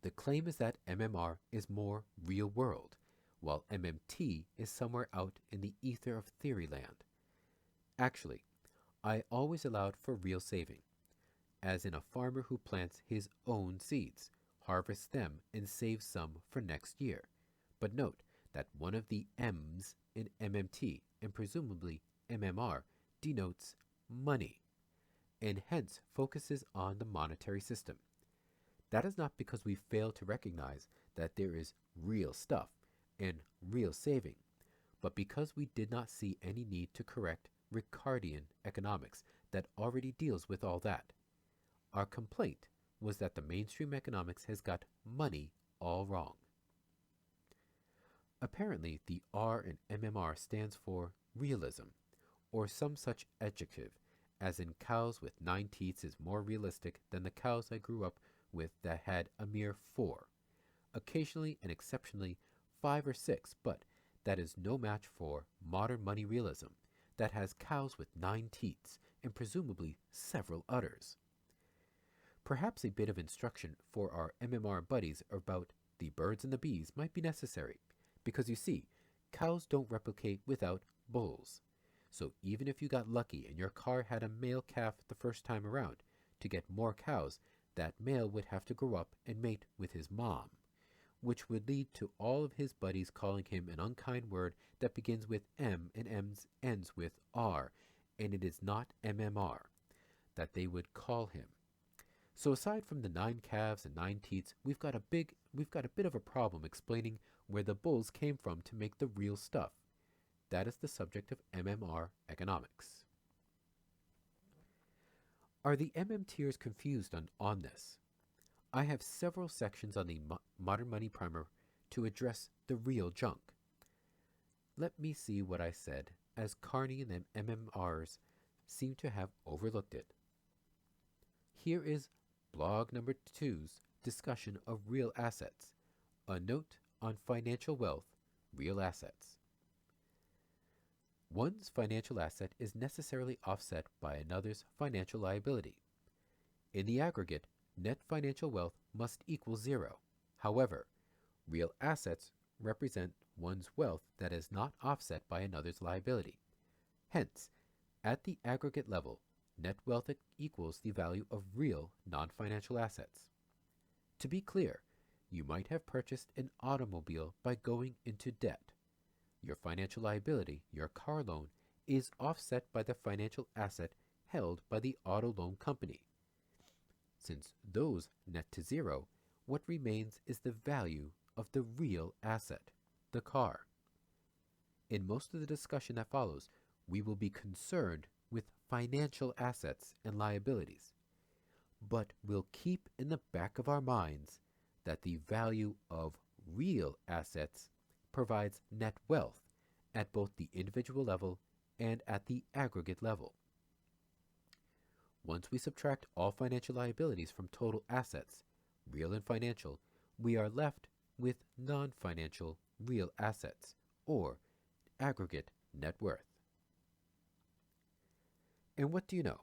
The claim is that MMR is more real world, while MMT is somewhere out in the ether of theory land. Actually, I always allowed for real saving, as in a farmer who plants his own seeds, harvests them, and saves some for next year. But note that one of the M's in MMT, and presumably MMR, denotes money, and hence focuses on the monetary system. That is not because we fail to recognize that there is real stuff and real saving, but because we did not see any need to correct Ricardian economics that already deals with all that. Our complaint was that the mainstream economics has got money all wrong. Apparently, the R in MMR stands for realism, or some such adjective, as in cows with 9 teats is more realistic than the cows I grew up with that had a mere 4. Occasionally and exceptionally 5 or 6, but that is no match for modern money realism that has cows with 9 teats and presumably several udders. Perhaps a bit of instruction for our MMR buddies about the birds and the bees might be necessary, because you see, cows don't replicate without bulls. So even if you got lucky and your car had a male calf the first time around, to get more cows, that male would have to grow up and mate with his mom, which would lead to all of his buddies calling him an unkind word that begins with M and ends with R, and it is not MMR that they would call him. So aside from the 9 calves and 9 teats, we've got a bit of a problem explaining where the bulls came from to make the real stuff. That is the subject of MMR economics. Are the MMTers confused on this? I have several sections on the Modern Money Primer to address the real junk. Let me see what I said, as Carney and the MMRs seem to have overlooked it. Here is blog number 2's discussion of real assets, a note on financial wealth, real assets. One's financial asset is necessarily offset by another's financial liability. In the aggregate, net financial wealth must equal 0. However, real assets represent one's wealth that is not offset by another's liability. Hence, at the aggregate level, net wealth equals the value of real non-financial assets. To be clear, you might have purchased an automobile by going into debt. Your financial liability, your car loan, is offset by the financial asset held by the auto loan company. Since those net to 0, what remains is the value of the real asset, the car. In most of the discussion that follows, we will be concerned with financial assets and liabilities, but we'll keep in the back of our minds that the value of real assets provides net wealth at both the individual level and at the aggregate level. Once we subtract all financial liabilities from total assets, real and financial, we are left with non-financial real assets, or aggregate net worth. And what do you know?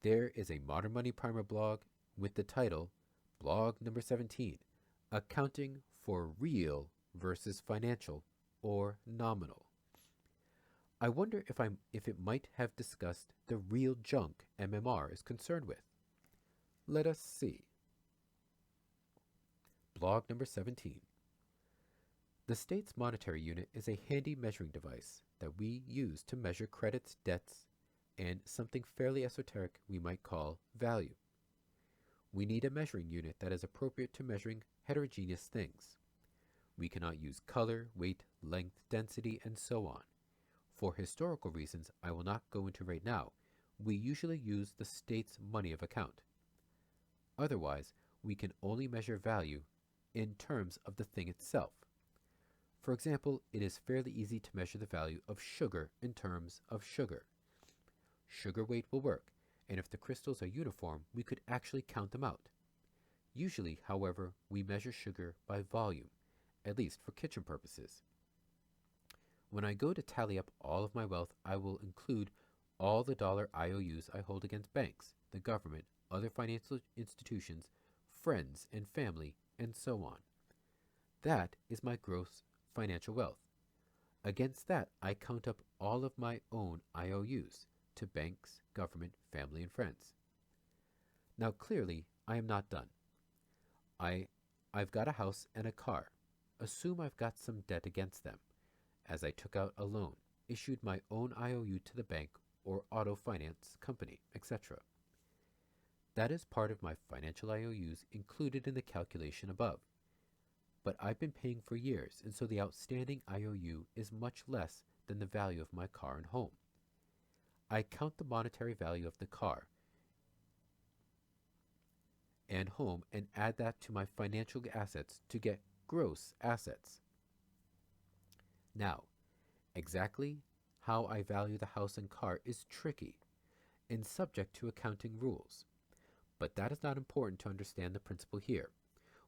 There is a Modern Money Primer blog with the title, blog number 17, Accounting for Real versus Financial or Nominal. I wonder if it might have discussed the real junk MMR is concerned with. Let us see. Blog number 17. The state's monetary unit is a handy measuring device that we use to measure credits, debts, and something fairly esoteric we might call value. We need a measuring unit that is appropriate to measuring heterogeneous things. We cannot use color, weight, length, density, and so on. For historical reasons I will not go into right now, we usually use the state's money of account. Otherwise, we can only measure value in terms of the thing itself. For example, it is fairly easy to measure the value of sugar in terms of sugar. Sugar weight will work, and if the crystals are uniform, we could actually count them out. Usually, however, we measure sugar by volume, at least for kitchen purposes. When I go to tally up all of my wealth, I will include all the dollar IOUs I hold against banks, the government, other financial institutions, friends and family, and so on. That is my gross financial wealth. Against that, I count up all of my own IOUs to banks, government, family, and friends. Now clearly, I am not done. I've got a house and a car. Assume I've got some debt against them, as I took out a loan, issued my own IOU to the bank or auto finance company, etc. That is part of my financial IOUs included in the calculation above. But I've been paying for years, and so the outstanding IOU is much less than the value of my car and home. I count the monetary value of the car and home and add that to my financial assets to get gross assets. Now, exactly how I value the house and car is tricky and subject to accounting rules, but that is not important to understand the principle here.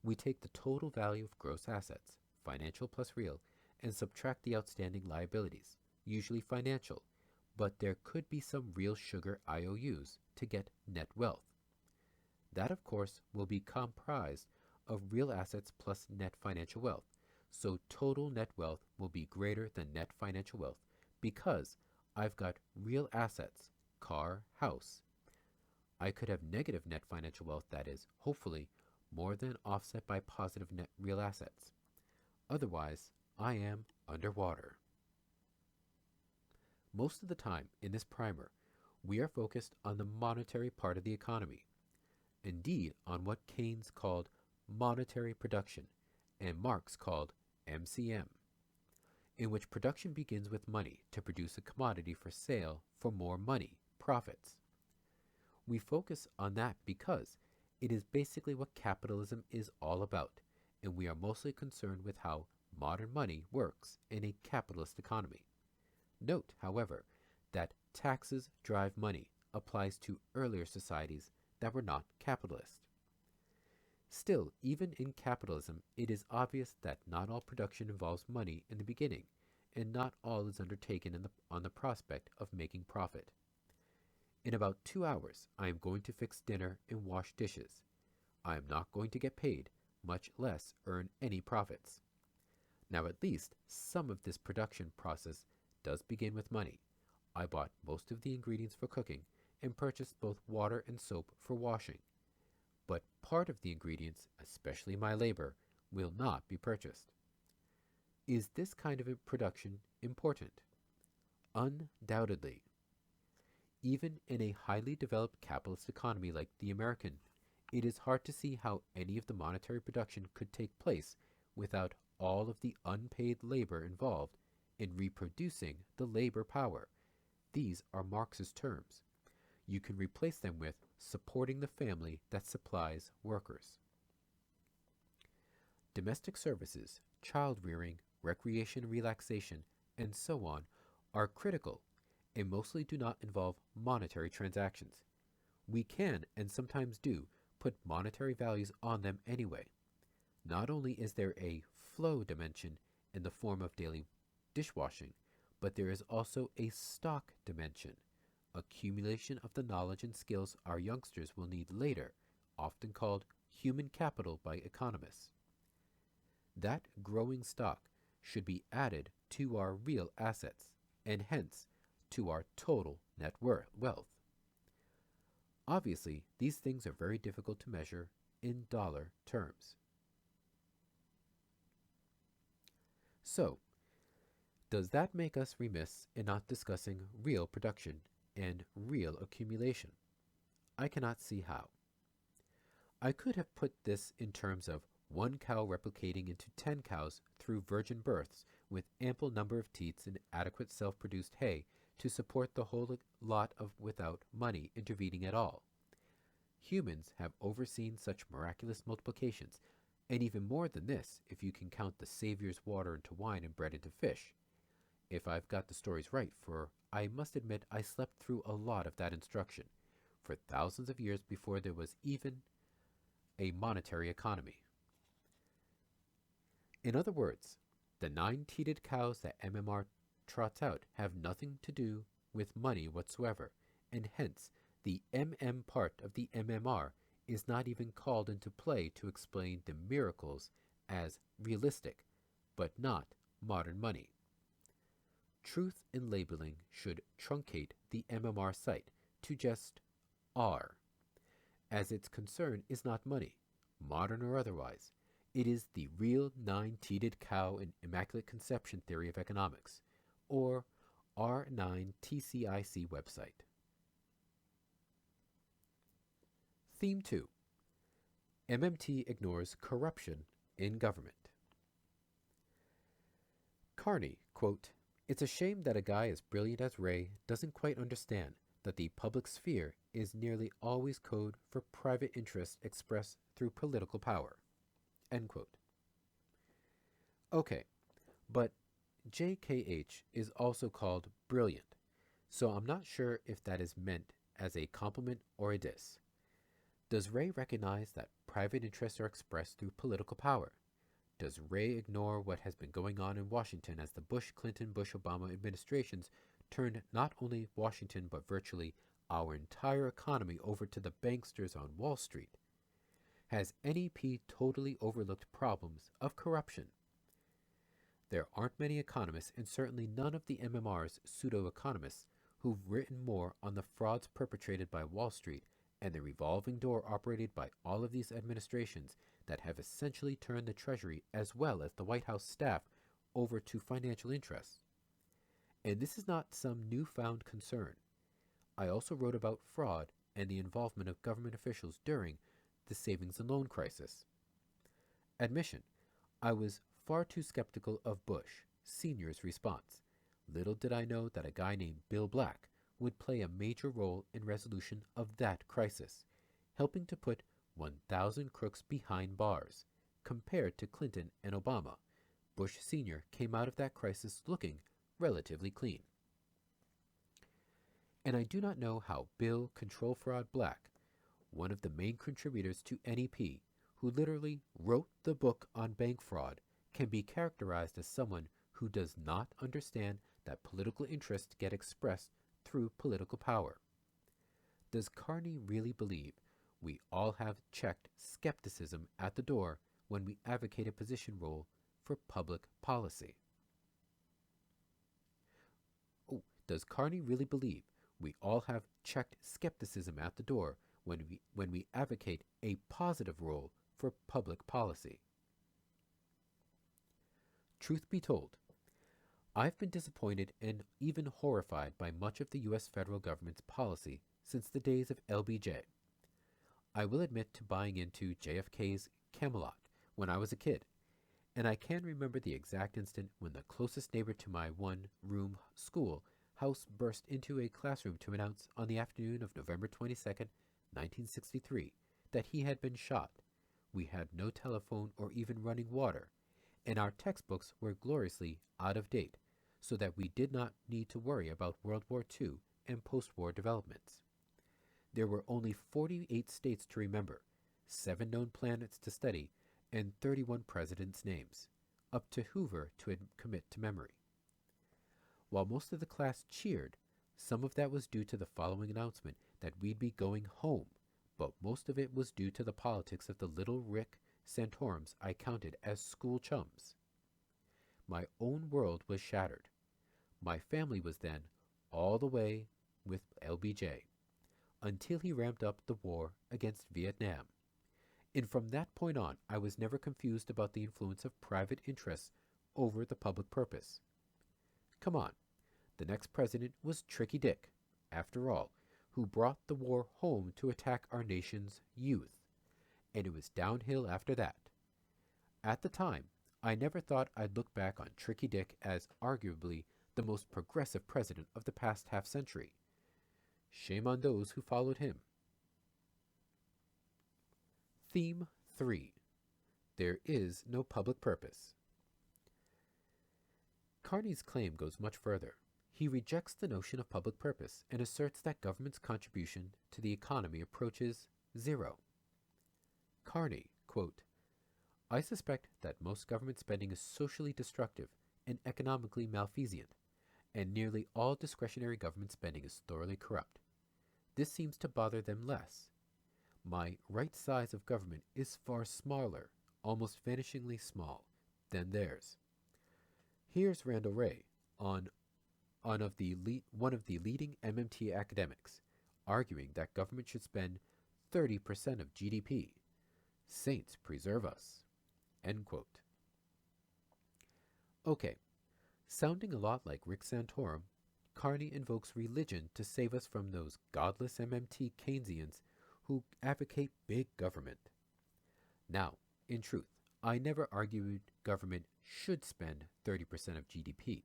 We take the total value of gross assets, financial plus real, and subtract the outstanding liabilities, usually financial, but there could be some real sugar IOUs to get net wealth. That, of course, will be comprised of real assets plus net financial wealth, so total net wealth will be greater than net financial wealth because I've got real assets, car, house. I could have negative net financial wealth, that is, hopefully, more than offset by positive net real assets. Otherwise, I am underwater. Most of the time in this primer, we are focused on the monetary part of the economy, indeed on what Keynes called monetary production and Marx called MCM, in which production begins with money to produce a commodity for sale for more money, profits. We focus on that because it is basically what capitalism is all about, and we are mostly concerned with how modern money works in a capitalist economy. Note, however, that taxes drive money applies to earlier societies that were not capitalist. Still, even in capitalism, it is obvious that not all production involves money in the beginning, and not all is undertaken on the prospect of making profit. In about 2 hours, I am going to fix dinner and wash dishes. I am not going to get paid, much less earn any profits. Now at least some of this production process does begin with money. I bought most of the ingredients for cooking and purchased both water and soap for washing. But part of the ingredients, especially my labor, will not be purchased. Is this kind of production important? Undoubtedly. Even in a highly developed capitalist economy like the American, it is hard to see how any of the monetary production could take place without all of the unpaid labor involved in reproducing the labor power. These are Marx's terms. You can replace them with supporting the family that supplies workers. Domestic services, child rearing, recreation and relaxation, and so on are critical and mostly do not involve monetary transactions. We can, and sometimes do, put monetary values on them anyway. Not only is there a flow dimension in the form of daily dishwashing, but there is also a stock dimension, accumulation of the knowledge and skills our youngsters will need later, often called human capital by economists. That growing stock should be added to our real assets, and hence to our total net wealth. Obviously, these things are very difficult to measure in dollar terms. So, does that make us remiss in not discussing real production and real accumulation? I cannot see how. I could have put this in terms of one cow replicating into 10 cows through virgin births with ample number of teats and adequate self-produced hay to support the whole lot of without money intervening at all. Humans have overseen such miraculous multiplications, and even more than this if you can count the savior's water into wine and bread into fish. If I've got the stories right, for I must admit I slept through a lot of that instruction, for thousands of years before there was even a monetary economy. In other words, the 9-teated cows that MMR trots out have nothing to do with money whatsoever, and hence the MM part of the MMR is not even called into play to explain the miracles as realistic, but not modern money. Truth in labeling should truncate the MMR site to just R, as its concern is not money, modern or otherwise. It is the real 9-teated cow and immaculate conception theory of economics, or R9TCIC website. Theme 2. MMT ignores corruption in government. Carney, quote, "It's a shame that a guy as brilliant as Wray doesn't quite understand that the public sphere is nearly always code for private interest expressed through political power." End quote. Okay, but JKH is also called brilliant, so I'm not sure if that is meant as a compliment or a diss. Does Wray recognize that private interests are expressed through political power? Does Wray ignore what has been going on in Washington as the Bush, Clinton, Bush, Obama administrations turned not only Washington but virtually our entire economy over to the banksters on Wall Street? Has NEP totally overlooked problems of corruption? There aren't many economists, and certainly none of the MMR's pseudo-economists, who've written more on the frauds perpetrated by Wall Street and the revolving door operated by all of these administrations that have essentially turned the Treasury as well as the White House staff over to financial interests. And this is not some newfound concern. I also wrote about fraud and the involvement of government officials during the savings and loan crisis. Admission, I was far too skeptical of Bush Sr.'s response. Little did I know that a guy named Bill Black would play a major role in resolution of that crisis, helping to put 1,000 crooks behind bars. Compared to Clinton and Obama, Bush Sr. came out of that crisis looking relatively clean. And I do not know how Bill Control Fraud Black, one of the main contributors to NEP, who literally wrote the book on bank fraud, can be characterized as someone who does not understand that political interests get expressed through political power. Does Carney really believe we all have checked skepticism at the door when we advocate a position role for public policy? Does Carney really believe we all have checked skepticism at the door when we advocate a positive role for public policy? Truth be told, I've been disappointed and even horrified by much of the U.S. federal government's policy since the days of LBJ. I will admit to buying into JFK's Camelot when I was a kid, and I can remember the exact instant when the closest neighbor to my one-room school house burst into a classroom to announce on the afternoon of November 22nd, 1963, that he had been shot. We had no telephone or even running water, and our textbooks were gloriously out of date, so that we did not need to worry about World War II and post-war developments. There were only 48 states to remember, 7 known planets to study, and 31 presidents' names, up to Hoover to commit to memory. While most of the class cheered, some of that was due to the following announcement that we'd be going home, but most of it was due to the politics of the little Rick Santorums I counted as school chums. My own world was shattered. My family was then all the way with LBJ, until he ramped up the war against Vietnam. And from that point on, I was never confused about the influence of private interests over the public purpose. Come on, the next president was Tricky Dick, after all, who brought the war home to attack our nation's youth, and it was downhill after that. At the time, I never thought I'd look back on Tricky Dick as arguably the most progressive president of the past half-century. Shame on those who followed him. Theme 3. there is no public purpose. Carney's claim goes much further. He rejects the notion of public purpose and asserts that government's contribution to the economy approaches zero. Carney, quote, I suspect that most government spending is socially destructive and economically malfeasant, and nearly all discretionary government spending is thoroughly corrupt. This seems to bother them less. My right size of government is far smaller, almost vanishingly small, than theirs. Here's Randall Wray, one of the leading MMT academics, arguing that government should spend 30% of GDP. Saints preserve us. End quote. Okay, sounding a lot like Rick Santorum, Carney invokes religion to save us from those godless MMT Keynesians who advocate big government. Now, in truth, I never argued government should spend 30% of GDP.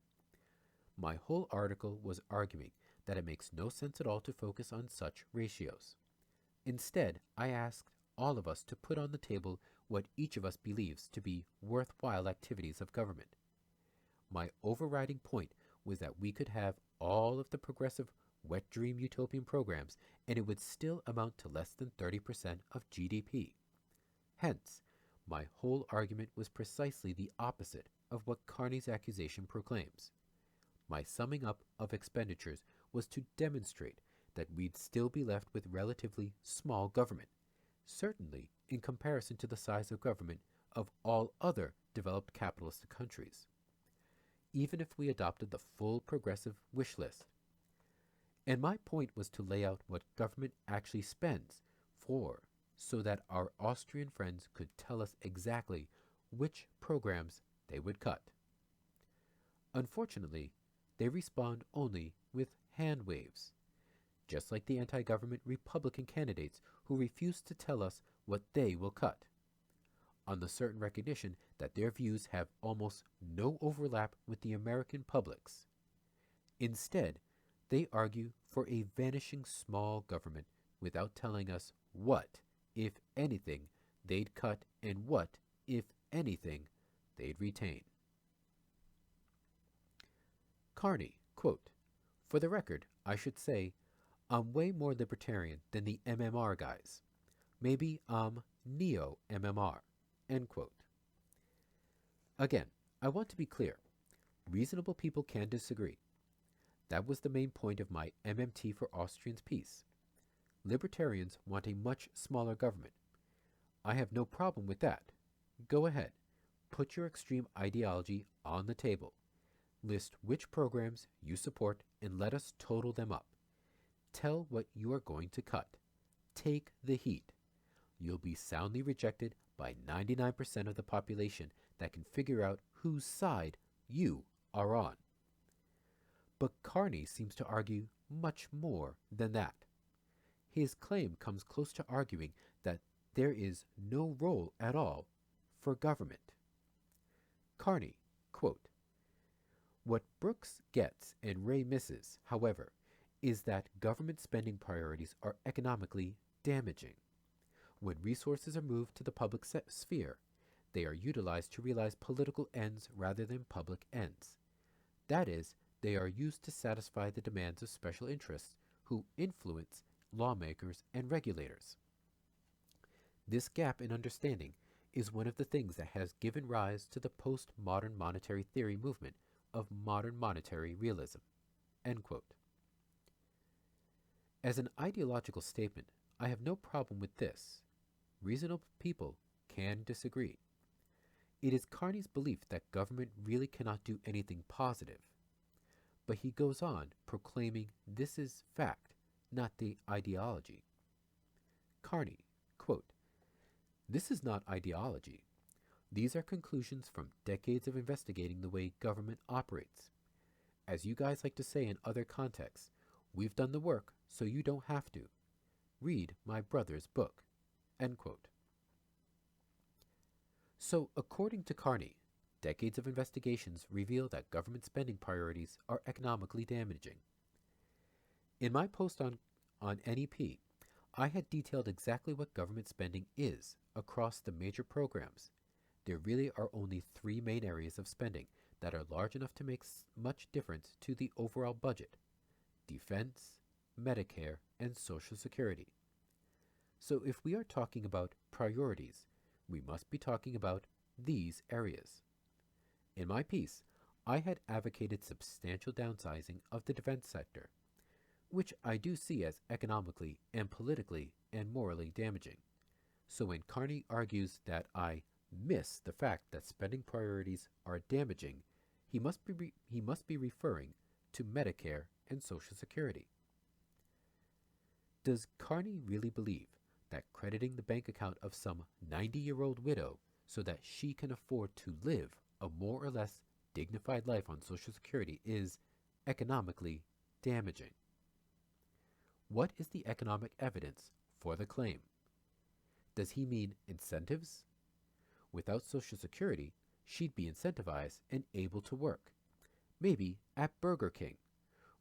My whole article was arguing that it makes no sense at all to focus on such ratios. Instead, I asked all of us to put on the table what each of us believes to be worthwhile activities of government. My overriding point was that we could have all of the progressive wet dream utopian programs and it would still amount to less than 30% of GDP. Hence, my whole argument was precisely the opposite of what Carney's accusation proclaims. My summing up of expenditures was to demonstrate that we'd still be left with relatively small government, certainly in comparison to the size of government of all other developed capitalist countries, even if we adopted the full progressive wish list. And my point was to lay out what government actually spends for, so that our Austrian friends could tell us exactly which programs they would cut. Unfortunately, they respond only with hand waves, just like the anti-government Republican candidates who refuse to tell us what they will cut, on the certain recognition that their views have almost no overlap with the American public's. Instead, they argue for a vanishing small government without telling us what, if anything, they'd cut and what, if anything, they'd retain. Carney, quote, for the record, I should say, I'm way more libertarian than the MMR guys. Maybe I'm neo-MMR, end quote. Again, I want to be clear. Reasonable people can disagree. That was the main point of my MMT for Austrians piece. Libertarians want a much smaller government. I have no problem with that. Go ahead. Put your extreme ideology on the table. List which programs you support and let us total them up. Tell what you are going to cut. Take the heat. You'll be soundly rejected by 99% of the population that can figure out whose side you are on. But Carney seems to argue much more than that. His claim comes close to arguing that there is no role at all for government. Carney, quote, what Brooks gets and Wray misses, however, is that government spending priorities are economically damaging. When resources are moved to the public sphere, they are utilized to realize political ends rather than public ends. That is, they are used to satisfy the demands of special interests who influence lawmakers and regulators. This gap in understanding is one of the things that has given rise to the postmodern monetary theory movement of modern monetary realism. End quote. As an ideological statement, I have no problem with this. Reasonable people can disagree. It is Carney's belief that government really cannot do anything positive. But he goes on proclaiming this is fact, not the ideology. Carney, quote, this is not ideology. These are conclusions from decades of investigating the way government operates. As you guys like to say in other contexts, we've done the work so you don't have to. Read my brother's book. End quote. So, according to Carney, decades of investigations reveal that government spending priorities are economically damaging. In my post on NEP, I had detailed exactly what government spending is across the major programs, there really are only three main areas of spending that are large enough to make much difference to the overall budget: defense, Medicare, and Social Security. So if we are talking about priorities, we must be talking about these areas. In my piece, I had advocated substantial downsizing of the defense sector, which I do see as economically and politically and morally damaging. So when Carney argues that I miss the fact that spending priorities are damaging, he must be referring to Medicare and Social Security. Does Carney really believe that crediting the bank account of some 90-year-old widow so that she can afford to live a more or less dignified life on Social Security is economically damaging? What is the economic evidence for the claim? Does he mean incentives? Without Social Security, she'd be incentivized and able to work, maybe at Burger King.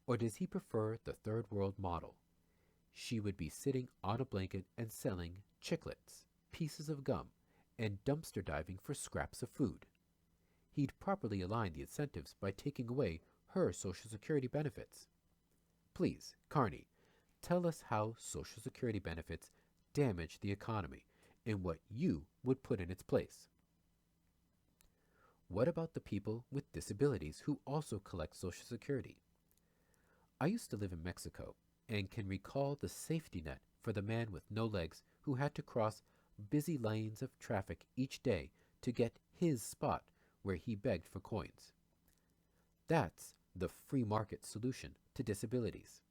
Or does he prefer the third world model? She would be sitting on a blanket and selling chiclets, pieces of gum, and dumpster diving for scraps of food. He'd properly align the incentives by taking away her Social Security benefits. Please, Carney, tell us how Social Security benefits damage the economy and what you would put in its place. What about the people with disabilities who also collect Social Security? I used to live in Mexico and can recall the safety net for the man with no legs who had to cross busy lanes of traffic each day to get his spot where he begged for coins. That's the free market solution to disabilities.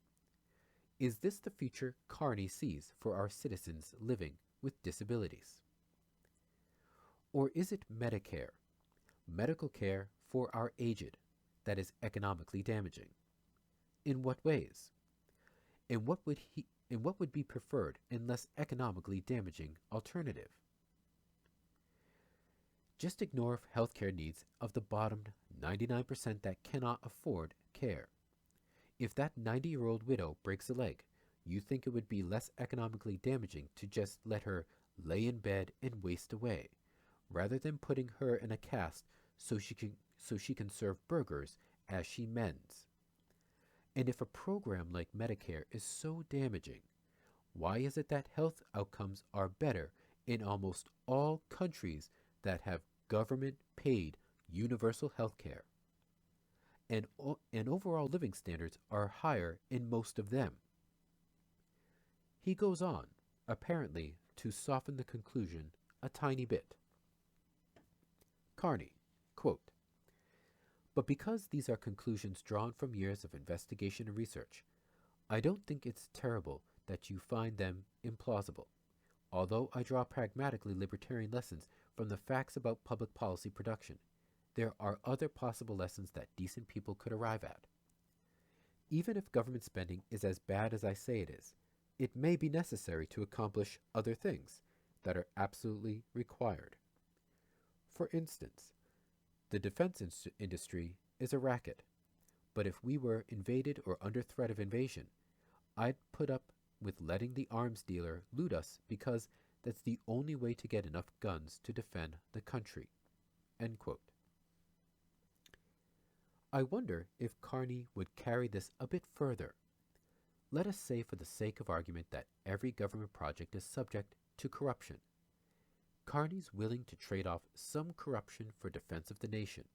Is this the future Carney sees for our citizens living with disabilities? Or is it Medicare, medical care for our aged, that is economically damaging? In what ways? And what would be preferred and less economically damaging alternative? Just ignore healthcare needs of the bottom 99% that cannot afford care. If that 90-year-old widow breaks a leg, you think it would be less economically damaging to just let her lay in bed and waste away, rather than putting her in a cast so she can serve burgers as she mends. And if a program like Medicare is so damaging, why is it that health outcomes are better in almost all countries that have government-paid universal health care? And overall living standards are higher in most of them. He goes on, apparently to soften the conclusion a tiny bit. Carney, quote, "But because these are conclusions drawn from years of investigation and research, I don't think it's terrible that you find them implausible, although I draw pragmatically libertarian lessons from the facts about public policy production. There are other possible lessons that decent people could arrive at. Even if government spending is as bad as I say it is, it may be necessary to accomplish other things that are absolutely required. For instance, the defense industry is a racket, but if we were invaded or under threat of invasion, I'd put up with letting the arms dealer loot us because that's the only way to get enough guns to defend the country." End quote. I wonder if Carney would carry this a bit further. Let us say for the sake of argument that every government project is subject to corruption. Carney's willing to trade off some corruption for defense of the nation.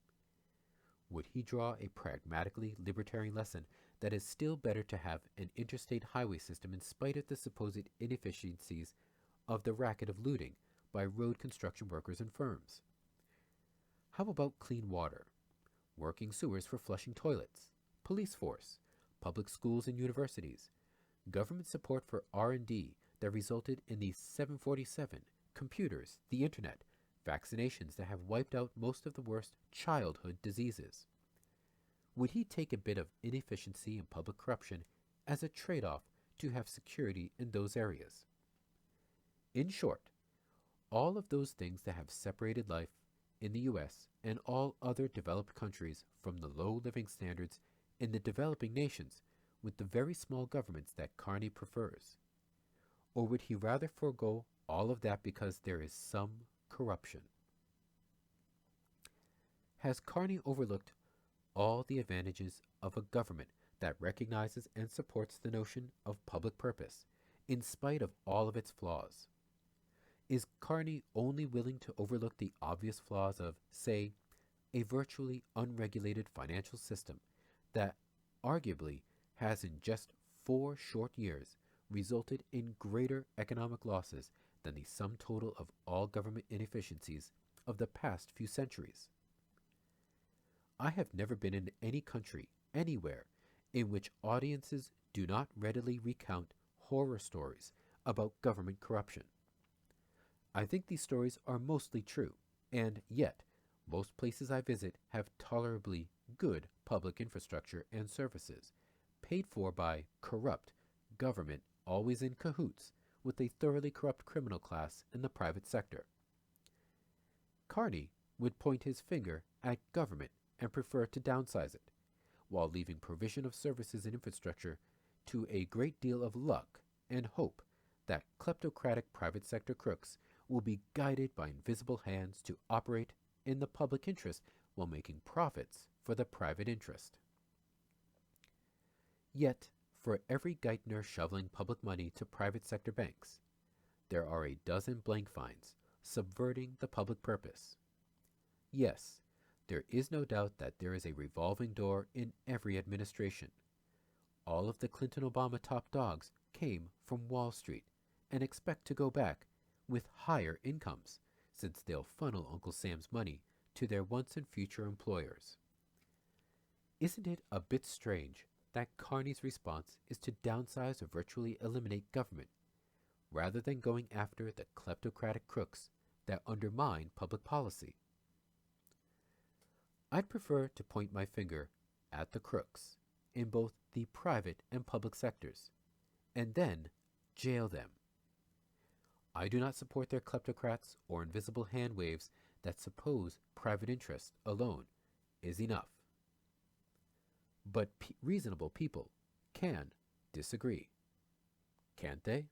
Would he draw a pragmatically libertarian lesson that is still better to have an interstate highway system in spite of the supposed inefficiencies of the racket of looting by road construction workers and firms? How about clean water, working sewers for flushing toilets, police force, public schools and universities, government support for R&D that resulted in the 747, computers, the internet, vaccinations that have wiped out most of the worst childhood diseases? Would he take a bit of inefficiency and public corruption as a trade-off to have security in those areas? In short, all of those things that have separated life in the U.S. and all other developed countries from the low living standards in the developing nations with the very small governments that Carney prefers? Or would he rather forego all of that because there is some corruption? has Carney overlooked all the advantages of a government that recognizes and supports the notion of public purpose, in spite of all of its flaws? Is Carney only willing to overlook the obvious flaws of, say, a virtually unregulated financial system that arguably has in just 4 short years resulted in greater economic losses than the sum total of all government inefficiencies of the past few centuries? I have never been in any country, anywhere, in which audiences do not readily recount horror stories about government corruption. I think these stories are mostly true, and yet, most places I visit have tolerably good public infrastructure and services, paid for by corrupt government always in cahoots with a thoroughly corrupt criminal class in the private sector. Carney would point his finger at government and prefer to downsize it, while leaving provision of services and infrastructure to a great deal of luck and hope that kleptocratic private sector crooks will be guided by invisible hands to operate in the public interest while making profits for the private interest. Yet, for every Geithner shoveling public money to private sector banks, there are a dozen blank fines subverting the public purpose. Yes, there is no doubt that there is a revolving door in every administration. All of the Clinton-Obama top dogs came from Wall Street and expect to go back with higher incomes, since they'll funnel Uncle Sam's money to their once and future employers. Isn't it a bit strange that Carney's response is to downsize or virtually eliminate government, rather than going after the kleptocratic crooks that undermine public policy? I'd prefer to point my finger at the crooks in both the private and public sectors, and then jail them. I do not support their kleptocrats or invisible hand waves that suppose private interest alone is enough. But reasonable people can disagree, can't they?